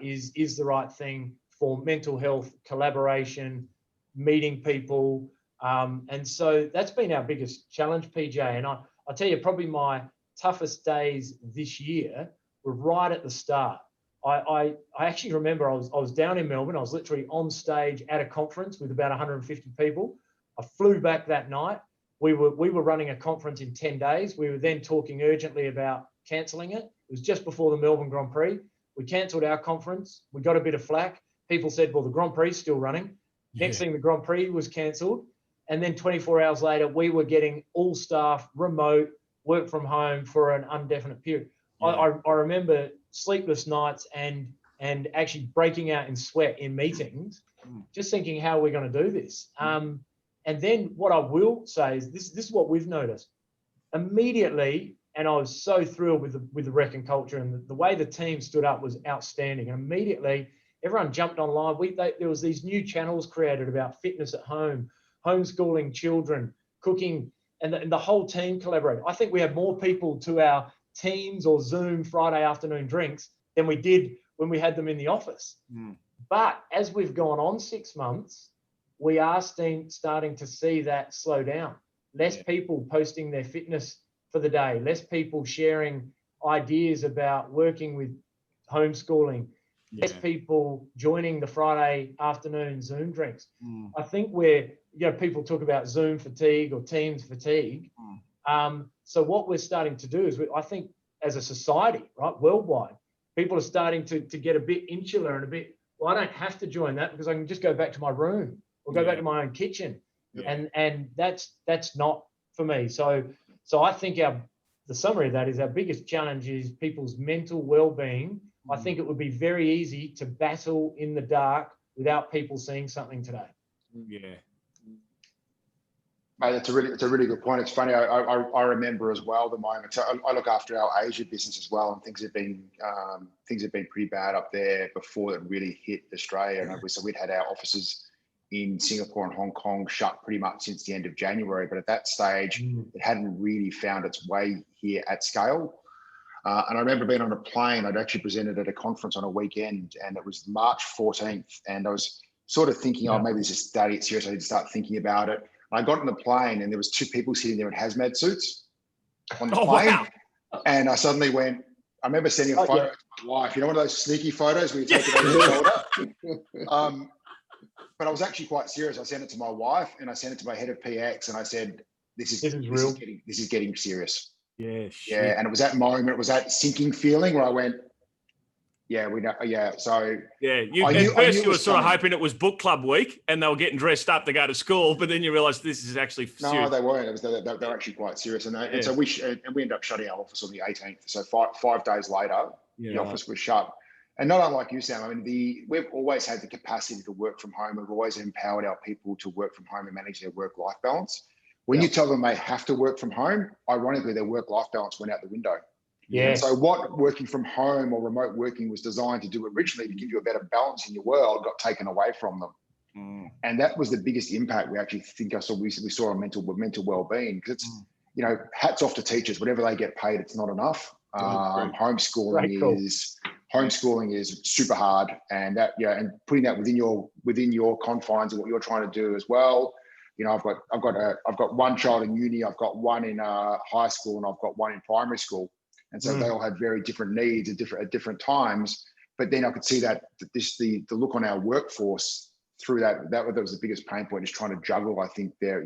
is the right thing for mental health, collaboration, meeting people. And so that's been our biggest challenge, PJ. And I'll tell you, probably my toughest days this year were right at the start. I actually remember I was down in Melbourne. I was literally on stage at a conference with about 150 people. I flew back that night. We were running a conference in 10 days. We were then talking urgently about cancelling it. It was just before the Melbourne Grand Prix. We cancelled our conference. We got a bit of flack. People said, well, the Grand Prix is still running. Yeah. Next thing, the Grand Prix was cancelled. And then 24 hours later, we were getting all staff remote, work from home for an indefinite period. Yeah. I remember sleepless nights and actually breaking out in sweat in meetings, just thinking how we're going to do this. And then what I will say is this is what we've noticed. Immediately, and I was so thrilled with the Reckon culture, and the way the team stood up was outstanding. And immediately, everyone jumped online. There was these new channels created about fitness at home, homeschooling children, cooking, and the whole team collaborated. I think we had more people to our Teams or Zoom Friday afternoon drinks than we did when we had them in the office. But as we've gone on 6 months, we are starting to see that slow down. Less people posting their fitness for the day, less people sharing ideas about working with homeschooling, less people joining the Friday afternoon Zoom drinks. I think people talk about Zoom fatigue or Teams fatigue. So what we're starting to do is, I think as a society, right, worldwide, people are starting to get a bit insular and a bit, well, I don't have to join that because I can just go back to my room or go back to my own kitchen. And that's not for me. So I think the summary of that is our biggest challenge is people's mental well-being. I think it would be very easy to battle in the dark without people seeing something today. Yeah. Mate, it's a really good point. It's funny. I remember as well the moment. So I look after our Asia business as well, and things have been pretty bad up there before it really hit Australia. And so we'd had our offices in Singapore and Hong Kong shut pretty much since the end of January. But at that stage, it hadn't really found its way here at scale. And I remember being on a plane. I'd actually presented at a conference on a weekend, and it was March 14th. And I was sort of thinking, oh, maybe this is that serious. I need to start thinking about it. I got on the plane and there was 2 people sitting there in hazmat suits on the plane. Wow. And I suddenly went, I remember sending a photo to my wife, one of those sneaky photos where you take it over your shoulder. But I was actually quite serious. I sent it to my wife and I sent it to my head of PX and I said, this is getting serious. Yeah. Yeah. And it was that moment, it was that sinking feeling where I went, yeah, we know. Yeah. So you were sort of hoping it was book club week and they were getting dressed up to go to school, but then you realised this is actually serious. No, they weren't. They're actually quite serious, and so we ended up shutting our office on the 18th. So five days later, the office was shut. And not unlike you, Sam. I mean, we've always had the capacity to work from home. We've always empowered our people to work from home and manage their work-life balance. When you tell them they have to work from home, ironically, their work-life balance went out the window. Yeah. And so what working from home or remote working was designed to do originally to give you a better balance in your world got taken away from them. And that was the biggest impact we actually think we saw on mental well-being, because it's, hats off to teachers. Whatever they get paid, it's not enough. Homeschooling is super hard, and and putting that within your confines of what you're trying to do as well. I've got one child in uni, I've got one in high school, and I've got one in primary school. And so they all have very different needs at different times. But then I could see that the look on our workforce through that was the biggest pain point, is trying to juggle, I think, their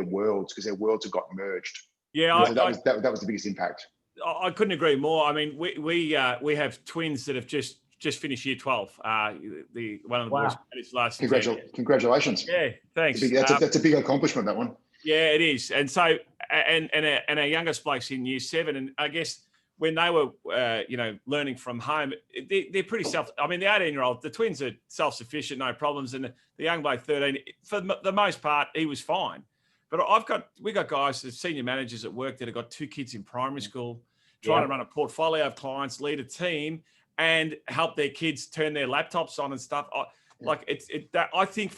worlds, because their worlds have got merged. Yeah, so that was the biggest impact. I couldn't agree more. I mean, we have twins that have just finished year 12. One of the boys finished last year. Congratulations. Yeah, thanks. That's a big accomplishment, that one. Yeah, it is. And so and our youngest bloke's in year 7, and I guess when they were learning from home, they're pretty I mean, the 18-year-old, the twins are self-sufficient, no problems, and the young bloke 13, for the most part, he was fine. But we got guys, the senior managers at work that have got 2 kids in primary school, trying to run a portfolio of clients, lead a team, and help their kids turn their laptops on and stuff. I think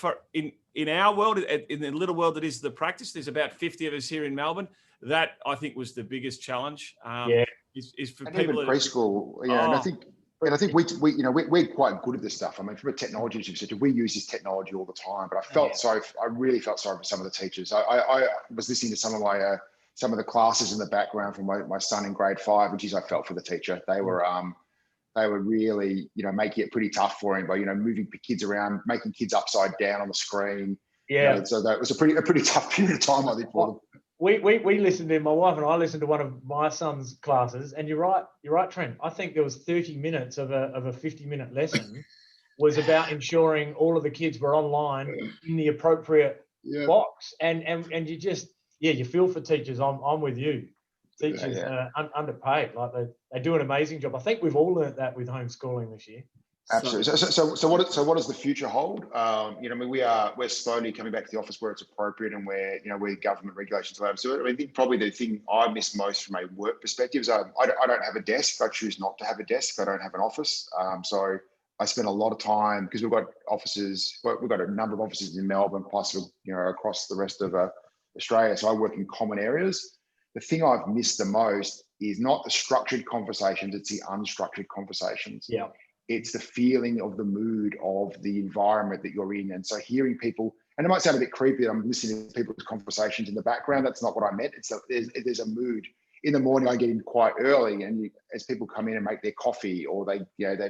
in our world, in the little world that is the practice, there's about 50 of us here in Melbourne. That I think was the biggest challenge. Is for and people even preschool, and I think we're quite good at this stuff. I mean, from a technology perspective, we use this technology all the time. But I really felt sorry for some of the teachers. I was listening to some of the classes in the background from my son in grade 5, and geez, I felt for the teacher. They were really, making it pretty tough for him by, moving kids around, making kids upside down on the screen. Yeah. So that was a pretty tough period of time, I think, for them. We listened to, my wife and I listened to one of my son's classes, and you're right, Trent. I think there was 30 minutes of a 50-minute lesson was about ensuring all of the kids were online in the appropriate box. And you just, you feel for teachers. I'm with you. Teachers underpaid. Like they do an amazing job. I think we've all learnt that with homeschooling this year. Absolutely. So what does the future hold? We're slowly coming back to the office where it's appropriate and where government regulations allow us to do it. I think probably the thing I miss most from a work perspective is I don't have a desk. I choose not to have a desk. I don't have an office. So I spend a lot of time, because we've got offices. We've got a number of offices in Melbourne, plus across the rest of Australia. So I work in common areas. The thing I've missed the most is not the structured conversations; it's the unstructured conversations. Yeah. It's the feeling of the mood of the environment that you're in. And so hearing people, and it might sound a bit creepy, I'm listening to people's conversations in the background. That's not what I meant. There's a mood. In the morning, I get in quite early, and as people come in and make their coffee, or they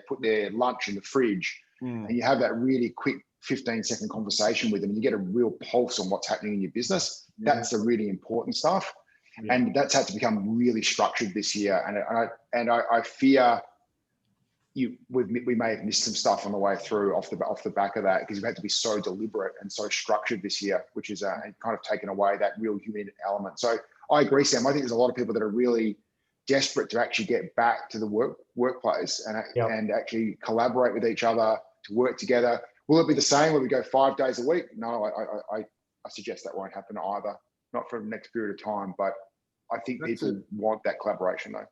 put their lunch in the fridge, and you have that really quick 15-second conversation with them, and you get a real pulse on what's happening in your business. That's the really important stuff. Yeah. And that's had to become really structured this year. And I fear we may have missed some stuff on the way through off the back of that, because we've had to be so deliberate and so structured this year, which is kind of taken away that real human element. So I agree, Sam. I think there's a lot of people that are really desperate to actually get back to the workplace and actually collaborate with each other, to work together. Will it be the same when we go 5 days a week? No, I suggest that won't happen either. Not for the next period of time, but I think people want that collaboration though.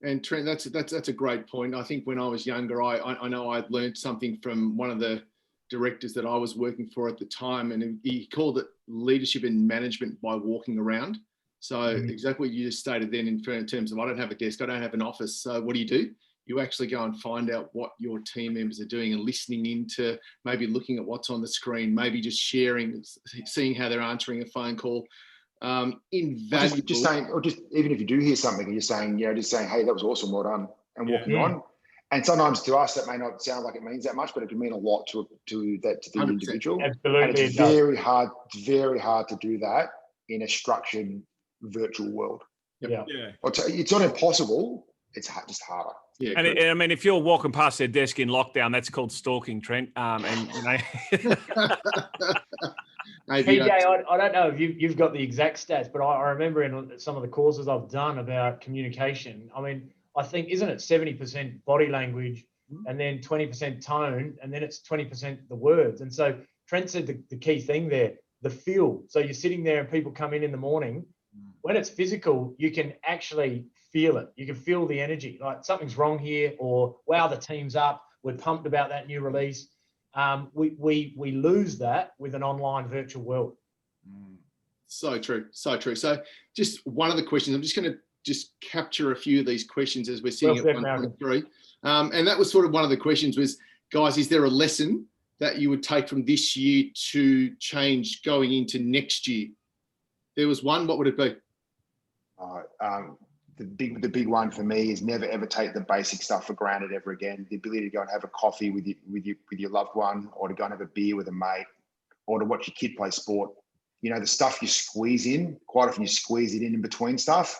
And Trent, that's a great point. I think when I was younger, I know I'd learned something from one of the directors that I was working for at the time, and he called it leadership and management by walking around. So exactly what you just stated then in terms of, I don't have a desk, I don't have an office. So what do? You actually go and find out what your team members are doing and listening into, maybe looking at what's on the screen, maybe just sharing, seeing how they're answering a phone call. Invaluable. Just saying, or just even if you do hear something and you're saying, just saying, hey, that was awesome, well done, and walking on. And sometimes to us that may not sound like it means that much, but it can mean a lot to the 100%. Individual. Absolutely. And it's very hard to do that in a structured virtual world. Yeah. It's not impossible. It's just harder. Yeah, and I mean, if you're walking past their desk in lockdown, that's called stalking, Trent. PJ, I don't know if you've got the exact stats, but I remember in some of the courses I've done about communication, I mean, I think, isn't it 70% body language and then 20% tone, and then it's 20% the words. And so Trent said the key thing there, the feel. So you're sitting there and people come in the morning. When it's physical, you can actually feel it. You can feel the energy, like something's wrong here, or wow, the team's up. We're pumped about that new release. We lose that with an online virtual world. So true. So just one of the questions, I'm just going to capture a few of these questions as we're sitting at 1.3. And that was sort of one of the questions was, guys, is there a lesson that you would take from this year to change going into next year? There was one, what would it be? The big one for me is never ever take the basic stuff for granted ever again. The ability to go and have a coffee with your loved one, or to go and have a beer with a mate, or to watch your kid play sport. The stuff you squeeze in, quite often you squeeze it in between stuff.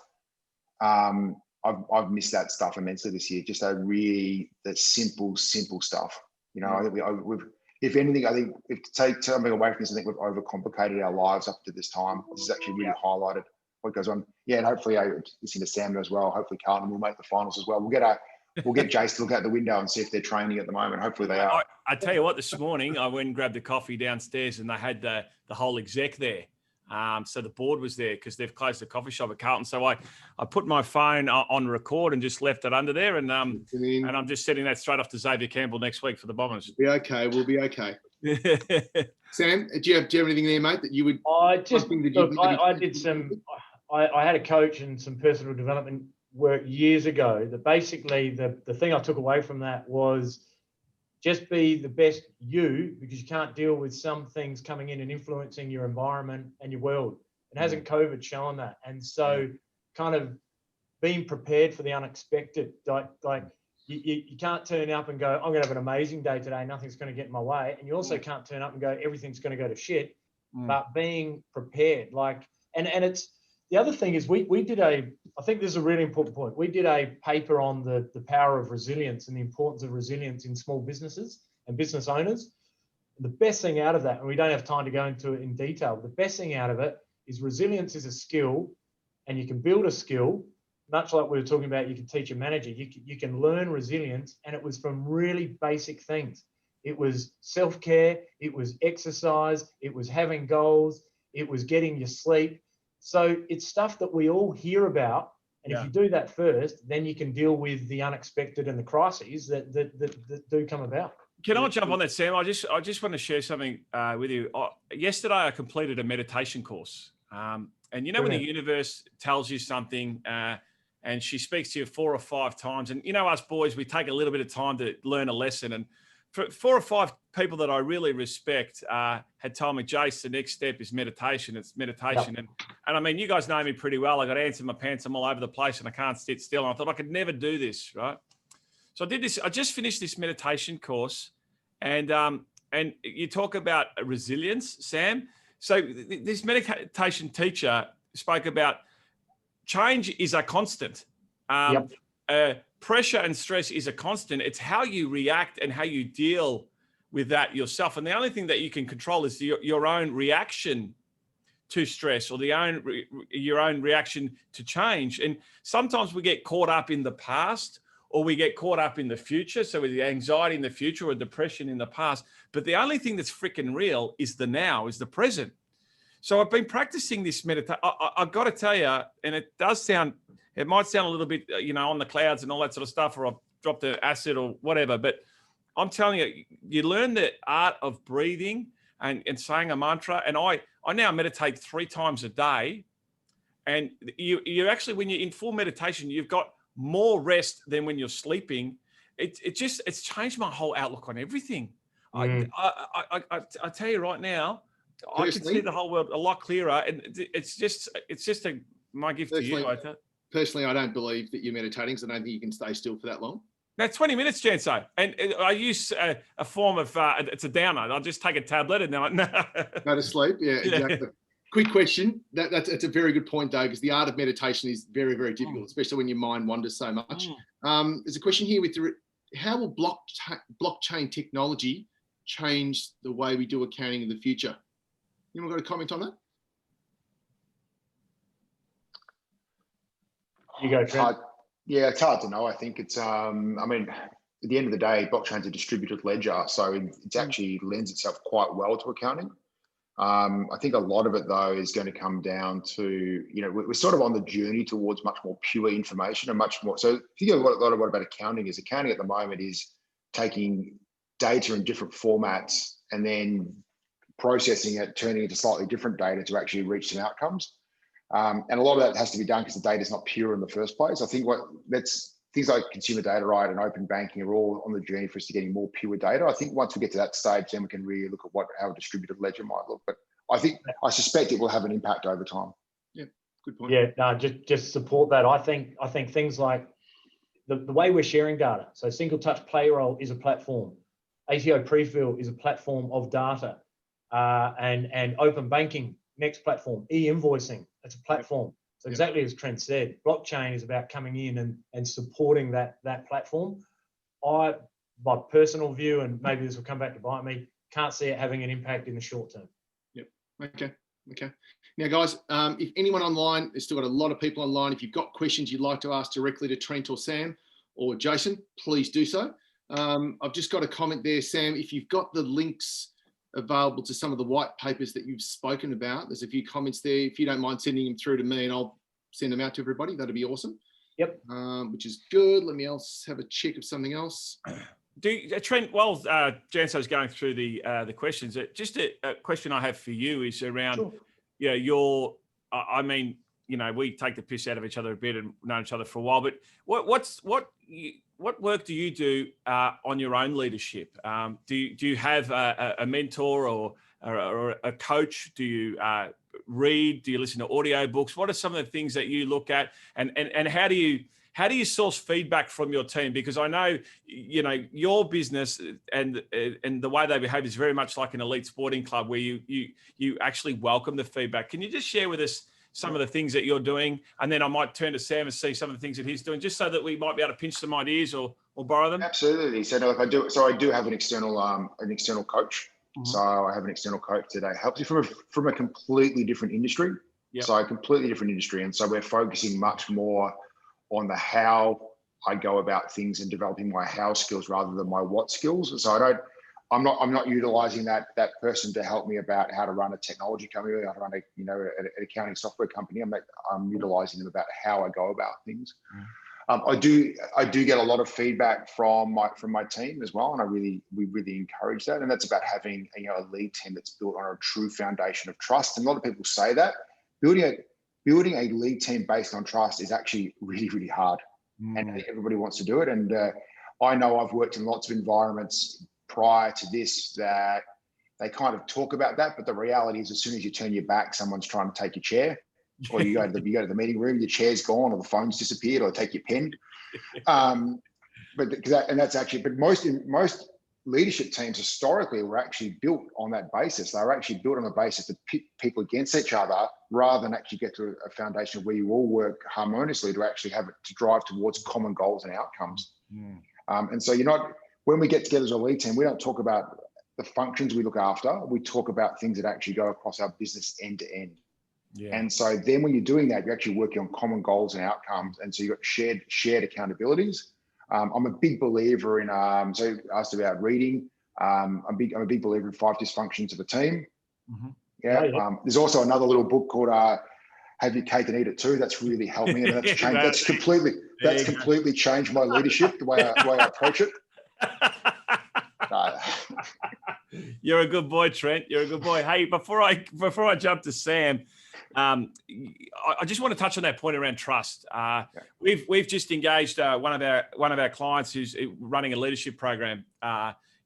I've missed that stuff immensely this year. Just the simple stuff. I think if anything, I think if to take something away from this, I think we've overcomplicated our lives up to this time. This is actually really highlighted what goes on. Yeah, and hopefully, listening to Sam as well. Hopefully, Carlton will make the finals as well. We'll get Jace to look out the window and see if they're training at the moment. Hopefully, they are. I tell you what, this morning I went and grabbed a coffee downstairs, and they had the whole exec there. So the board was there because they've closed the coffee shop at Carlton. So I put my phone on record and just left it under there, and I'm just sending that straight off to Xavier Campbell next week for the Bombers. Be okay. We'll be okay. Sam, do you have anything there, mate, that you would? I did some. I had a coach and some personal development work years ago. That basically the thing I took away from that was just be the best you, because you can't deal with some things coming in and influencing your environment and your world. It hasn't COVID shown that, and so kind of being prepared for the unexpected. Like you can't turn up and go, I'm going to have an amazing day today, nothing's going to get in my way, and you also can't turn up and go, everything's going to go to shit. But being prepared, and it's the other thing is we did I think this is a really important point. We did a paper on the power of resilience and the importance of resilience in small businesses and business owners. The best thing out of that, and we don't have time to go into it in detail, the best thing out of it is resilience is a skill, and you can build a skill, much like we were talking about, you can teach a manager, you can learn resilience, and it was from really basic things. It was self-care, it was exercise, it was having goals, it was getting your sleep. So it's stuff that we all hear about. And if you do that first, then you can deal with the unexpected and the crises that do come about. Can I jump on that, Sam? I just want to share something with you. Yesterday, I completed a meditation course. And you know, when the universe tells you something and she speaks to you 4 or 5 times, and you know, us boys, we take a little bit of time to learn a lesson. And for 4 or 5 people that I really respect had told me, Jace, the next step is meditation. It's meditation. Yep. And I mean, you guys know me pretty well. I got ants in my pants. I'm all over the place and I can't sit still. And I thought I could never do this, right? So I did this. I just finished this meditation course, and you talk about resilience, Sam. So this meditation teacher spoke about change is a constant. Pressure and stress is a constant. It's how you react and how you deal with that yourself. And the only thing that you can control is your own reaction to stress, or your own reaction to change. And sometimes we get caught up in the past, or we get caught up in the future. So with the anxiety in the future or depression in the past. But the only thing that's freaking real is the now, is the present. So I've been practicing this meditation. I've got to tell you, and it might sound a little bit, on the clouds and all that sort of stuff, or I've dropped an acid or whatever, but I'm telling you, you learn the art of breathing and saying a mantra. And I now meditate 3 times a day. And you actually, when you're in full meditation, you've got more rest than when you're sleeping. It's changed my whole outlook on everything. I tell you right now, I can see the whole world a lot clearer. And it's just my gift to you. Personally, I don't believe that you're meditating, because I don't think you can stay still for that long. Now, 20 minutes, Janso. And I use a form of, it's a downer. I'll just take a tablet and then go to sleep. Yeah, exactly. Quick question. That's a very good point, though, because the art of meditation is very, very difficult, especially when your mind wanders so much. There's a question here how will blockchain technology change the way we do accounting in the future? Anyone got a comment on that? You go, Trent. Yeah, it's hard to know. I think it's, I mean, at the end of the day, blockchain's a distributed ledger, so it actually lends itself quite well to accounting. I think a lot of it, though, is going to come down to, we're sort of on the journey towards much more pure information and much more. So I think a lot about accounting is accounting at the moment is taking data in different formats and then processing it, turning it into slightly different data to actually reach some outcomes. And a lot of that has to be done because the data is not pure in the first place. I think things like consumer data, right, and open banking are all on the journey for us to getting more pure data. I think once we get to that stage, then we can really look at how a distributed ledger might look. But I suspect it will have an impact over time. Yeah, good point. Yeah, no, just support that. I think things like the way we're sharing data. So single touch payroll is a platform. ATO pre-fill is a platform of data, and open banking, next platform, e-invoicing, it's a platform. So exactly as Trent said, blockchain is about coming in and supporting that platform. My personal view, and maybe this will come back to bite me, can't see it having an impact in the short term. Yep. Okay. Okay. Now, guys, if anyone online, there's still got a lot of people online. If you've got questions you'd like to ask directly to Trent or Sam or Jason, please do so. I've just got a comment there, Sam. If you've got the links available to some of the white papers that you've spoken about, there's a few comments there. If you don't mind sending them through to me and I'll send them out to everybody, that'd be awesome. Yep. Which is good. Let me else have a check of something else. Trent, while Janso's going through the questions, just a question I have for you is around, Sure. I mean, we take the piss out of each other a bit and known each other for a while, but what work do you do on your own leadership? Do you have a mentor or a coach? Do you read? Do you listen to audio books? What are some of the things that you look at, and how do you source feedback from your team? Because I know, your business and the way they behave is very much like an elite sporting club where you actually welcome the feedback. Can you just share with us some of the things that you're doing? And then I might turn to Sam and see some of the things that he's doing, just so that we might be able to pinch some ideas or borrow them. Absolutely. So no, I do have an external coach. Mhm. So I have an external coach today. Helps you from a completely different industry. Yep. So a completely different industry. And so we're focusing much more on the how I go about things and developing my how skills rather than my what skills. So I'm not utilizing that person to help me about how to run a technology company, how to run an accounting software company. I'm utilizing them about how I go about things. I do get a lot of feedback from my team as well, and we really encourage that. And that's about having a lead team that's built on a true foundation of trust. And a lot of people say that building a lead team based on trust is actually really, really hard, and everybody wants to do it. And I know I've worked in lots of environments prior to this that they kind of talk about that, but the reality is, as soon as you turn your back, someone's trying to take your chair, or you go to the meeting room, your chair's gone, or the phone's disappeared, or they take your pen. But most leadership teams historically were actually built on that basis. They were actually built on the basis to pit people against each other, rather than actually get to a foundation where you all work harmoniously to actually have it to drive towards common goals and outcomes. And so when we get together as a lead team, we don't talk about the functions we look after. We talk about things that actually go across our business end to end. Yeah. And so then when you're doing that, you're actually working on common goals and outcomes. And so you've got shared accountabilities. I'm a big believer in, so you asked about reading. I'm a big believer in 5 dysfunctions of a team. Mm-hmm. Yeah. There's also another little book called Have Your Cake and Eat It Too. That's really helped me. And that's completely changed my leadership, the way I approach it. You're a good boy, Trent. You're a good boy. Hey, before I jump to Sam, I just want to touch on that point around trust. We've just engaged one of our clients who's running a leadership program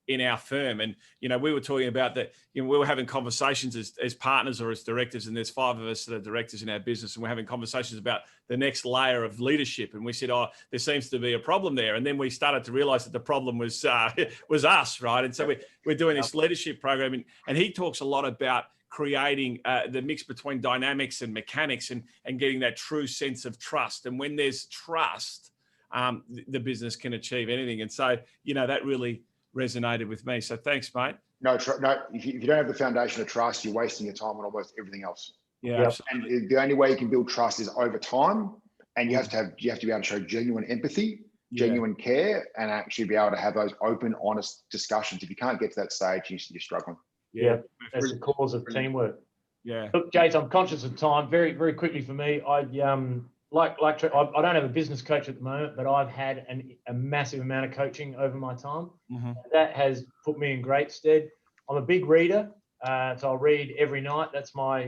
in our firm, and we were talking about that. We were having conversations as partners or as directors, and there's 5 of us that are directors in our business, and we're having conversations about the next layer of leadership. And we said, there seems to be a problem there. And then we started to realize that the problem was us, right? And so we're doing this leadership program, and he talks a lot about creating the mix between dynamics and mechanics, and getting that true sense of trust. And when there's trust, the business can achieve anything. And so, that really resonated with me. So thanks, mate. No. If you don't have the foundation of trust, you're wasting your time on almost everything else. Yeah. And the only way you can build trust is over time, and you have to be able to show genuine empathy, genuine care, and actually be able to have those open, honest discussions. If you can't get to that stage, you're struggling. Yeah, that's the cause of teamwork. Yeah. Look, Jace, I'm conscious of time. Very, very quickly for me, I don't have a business coach at the moment, but I've had a massive amount of coaching over my time. Mm-hmm. That has put me in great stead. I'm a big reader, so I'll read every night. That's my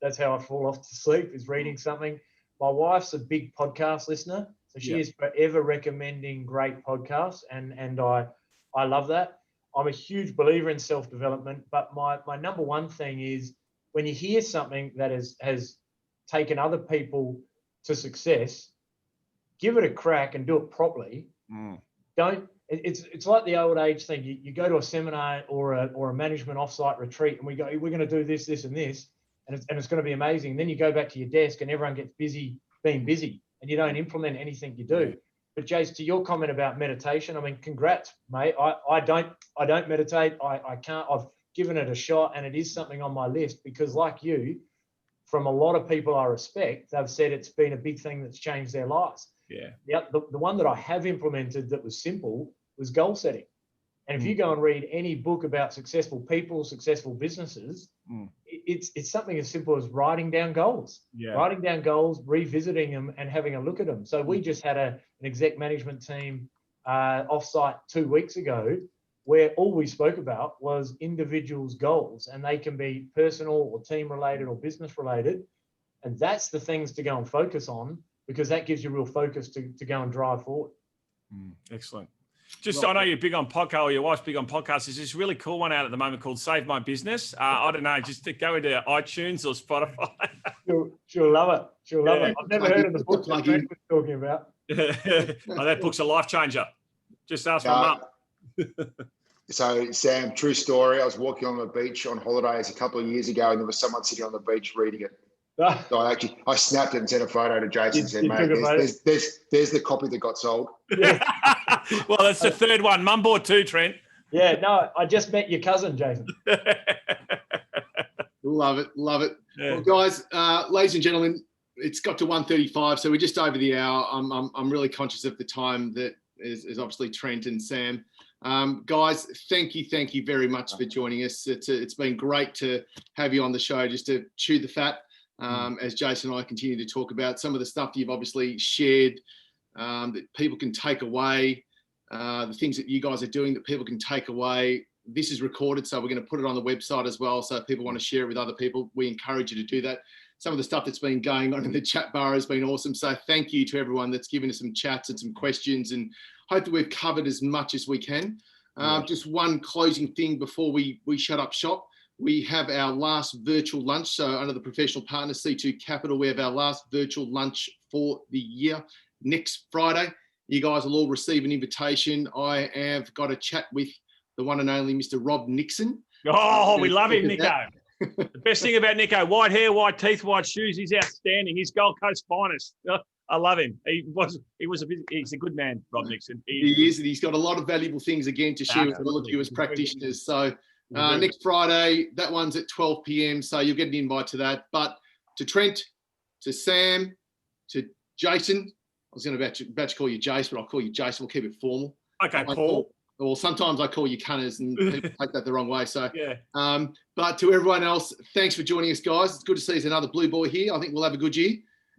that's how I fall off to sleep, is reading something. My wife's a big podcast listener, so she is forever recommending great podcasts, and I love that. I'm a huge believer in self-development, but my number one thing is, when you hear something that has taken other people to success, give it a crack and do it properly. It's like the old age thing. You go to a seminar or a management offsite retreat, and we go, we're going to do this, this, and this, and it's going to be amazing. And then you go back to your desk, and everyone gets busy being busy, and you don't implement anything you do. But Jace, to your comment about meditation, I mean, congrats, mate. I don't meditate. I can't. I've given it a shot, and it is something on my list because, like you, from a lot of people I respect, they've said it's been a big thing that's changed their lives. Yeah. The one that I have implemented that was simple was goal setting. And if you go and read any book about successful people, successful businesses, it's something as simple as writing down goals. Yeah. Writing down goals, revisiting them, and having a look at them. So we just had an exec management team offsite 2 weeks ago, where all we spoke about was individuals' goals, and they can be personal or team related or business related. And that's the things to go and focus on, because that gives you real focus to go and drive forward. Excellent. Just, I know you're big on podcast, or your wife's big on podcasts. There's this really cool one out at the moment called Save My Business. I don't know, just to go into iTunes or Spotify. She'll love it. She'll love it. I've never heard of the book that Plug Trent in. was talking about. Oh, that book's a life changer. Just ask my mum. So, Sam, true story. I was walking on the beach on holidays a couple of years ago, and there was someone sitting on the beach reading it. So I snapped it and sent a photo to Jason and said, mate, there's the copy that got sold. Yeah. Well, that's the third one. Mum bought two, Trent. Yeah, no, I just met your cousin, Jason. Love it. Yeah. Well, guys, ladies and gentlemen, it's got to 1:35, so we're just over the hour. I'm really conscious of the time that is obviously Trent and Sam. Guys, thank you very much for joining us. It's been great to have you on the show, just to chew the fat. As Jason and I continue to talk about some of the stuff you've obviously shared, that people can take away, the things that you guys are doing that people can take away. This is recorded, so we're going to put it on the website as well. So if people want to share it with other people, we encourage you to do that. Some of the stuff that's been going on in the chat bar has been awesome. So thank you to everyone that's given us some chats and some questions, and hope that we've covered as much as we can. Just one closing thing before we shut up shop. We have our last virtual lunch. So under the professional partner, C2 Capital, we have our last virtual lunch for the year next Friday. You guys will all receive an invitation. I have got a chat with the one and only Mr. Rob Nixon. Oh, we love him, Nico. The best thing about Nico, white hair, white teeth, white shoes. He's outstanding. He's Gold Coast finest. I love him. He's a good man, Rob Nixon. He is, and he's got a lot of valuable things again to share with all of you as practitioners. So next Friday, that one's at 12 p.m. So you'll get an invite to that. But to Trent, to Sam, to Jason, I was going to about to call you Jace, but I'll call you Jason. We'll keep it formal. Okay, Paul. Or sometimes I call you cunners, and people take that the wrong way. So, Yeah. But to everyone else, thanks for joining us, guys. It's good to see there's another blue boy here. I think we'll have a good year.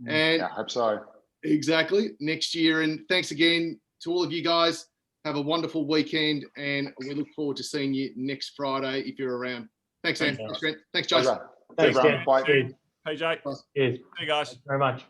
And Yeah, I hope so. exactly next year. And thanks again to all of you guys. Have a wonderful weekend, and we look forward to seeing you next Friday if you're around. Thanks, Sam. Thanks, Thanks, Trent. Thanks, Jason. Pleasure. Thanks, Everyone. Dan. Bye. Cheers. PJ. Cheers. See you guys. Thanks very much.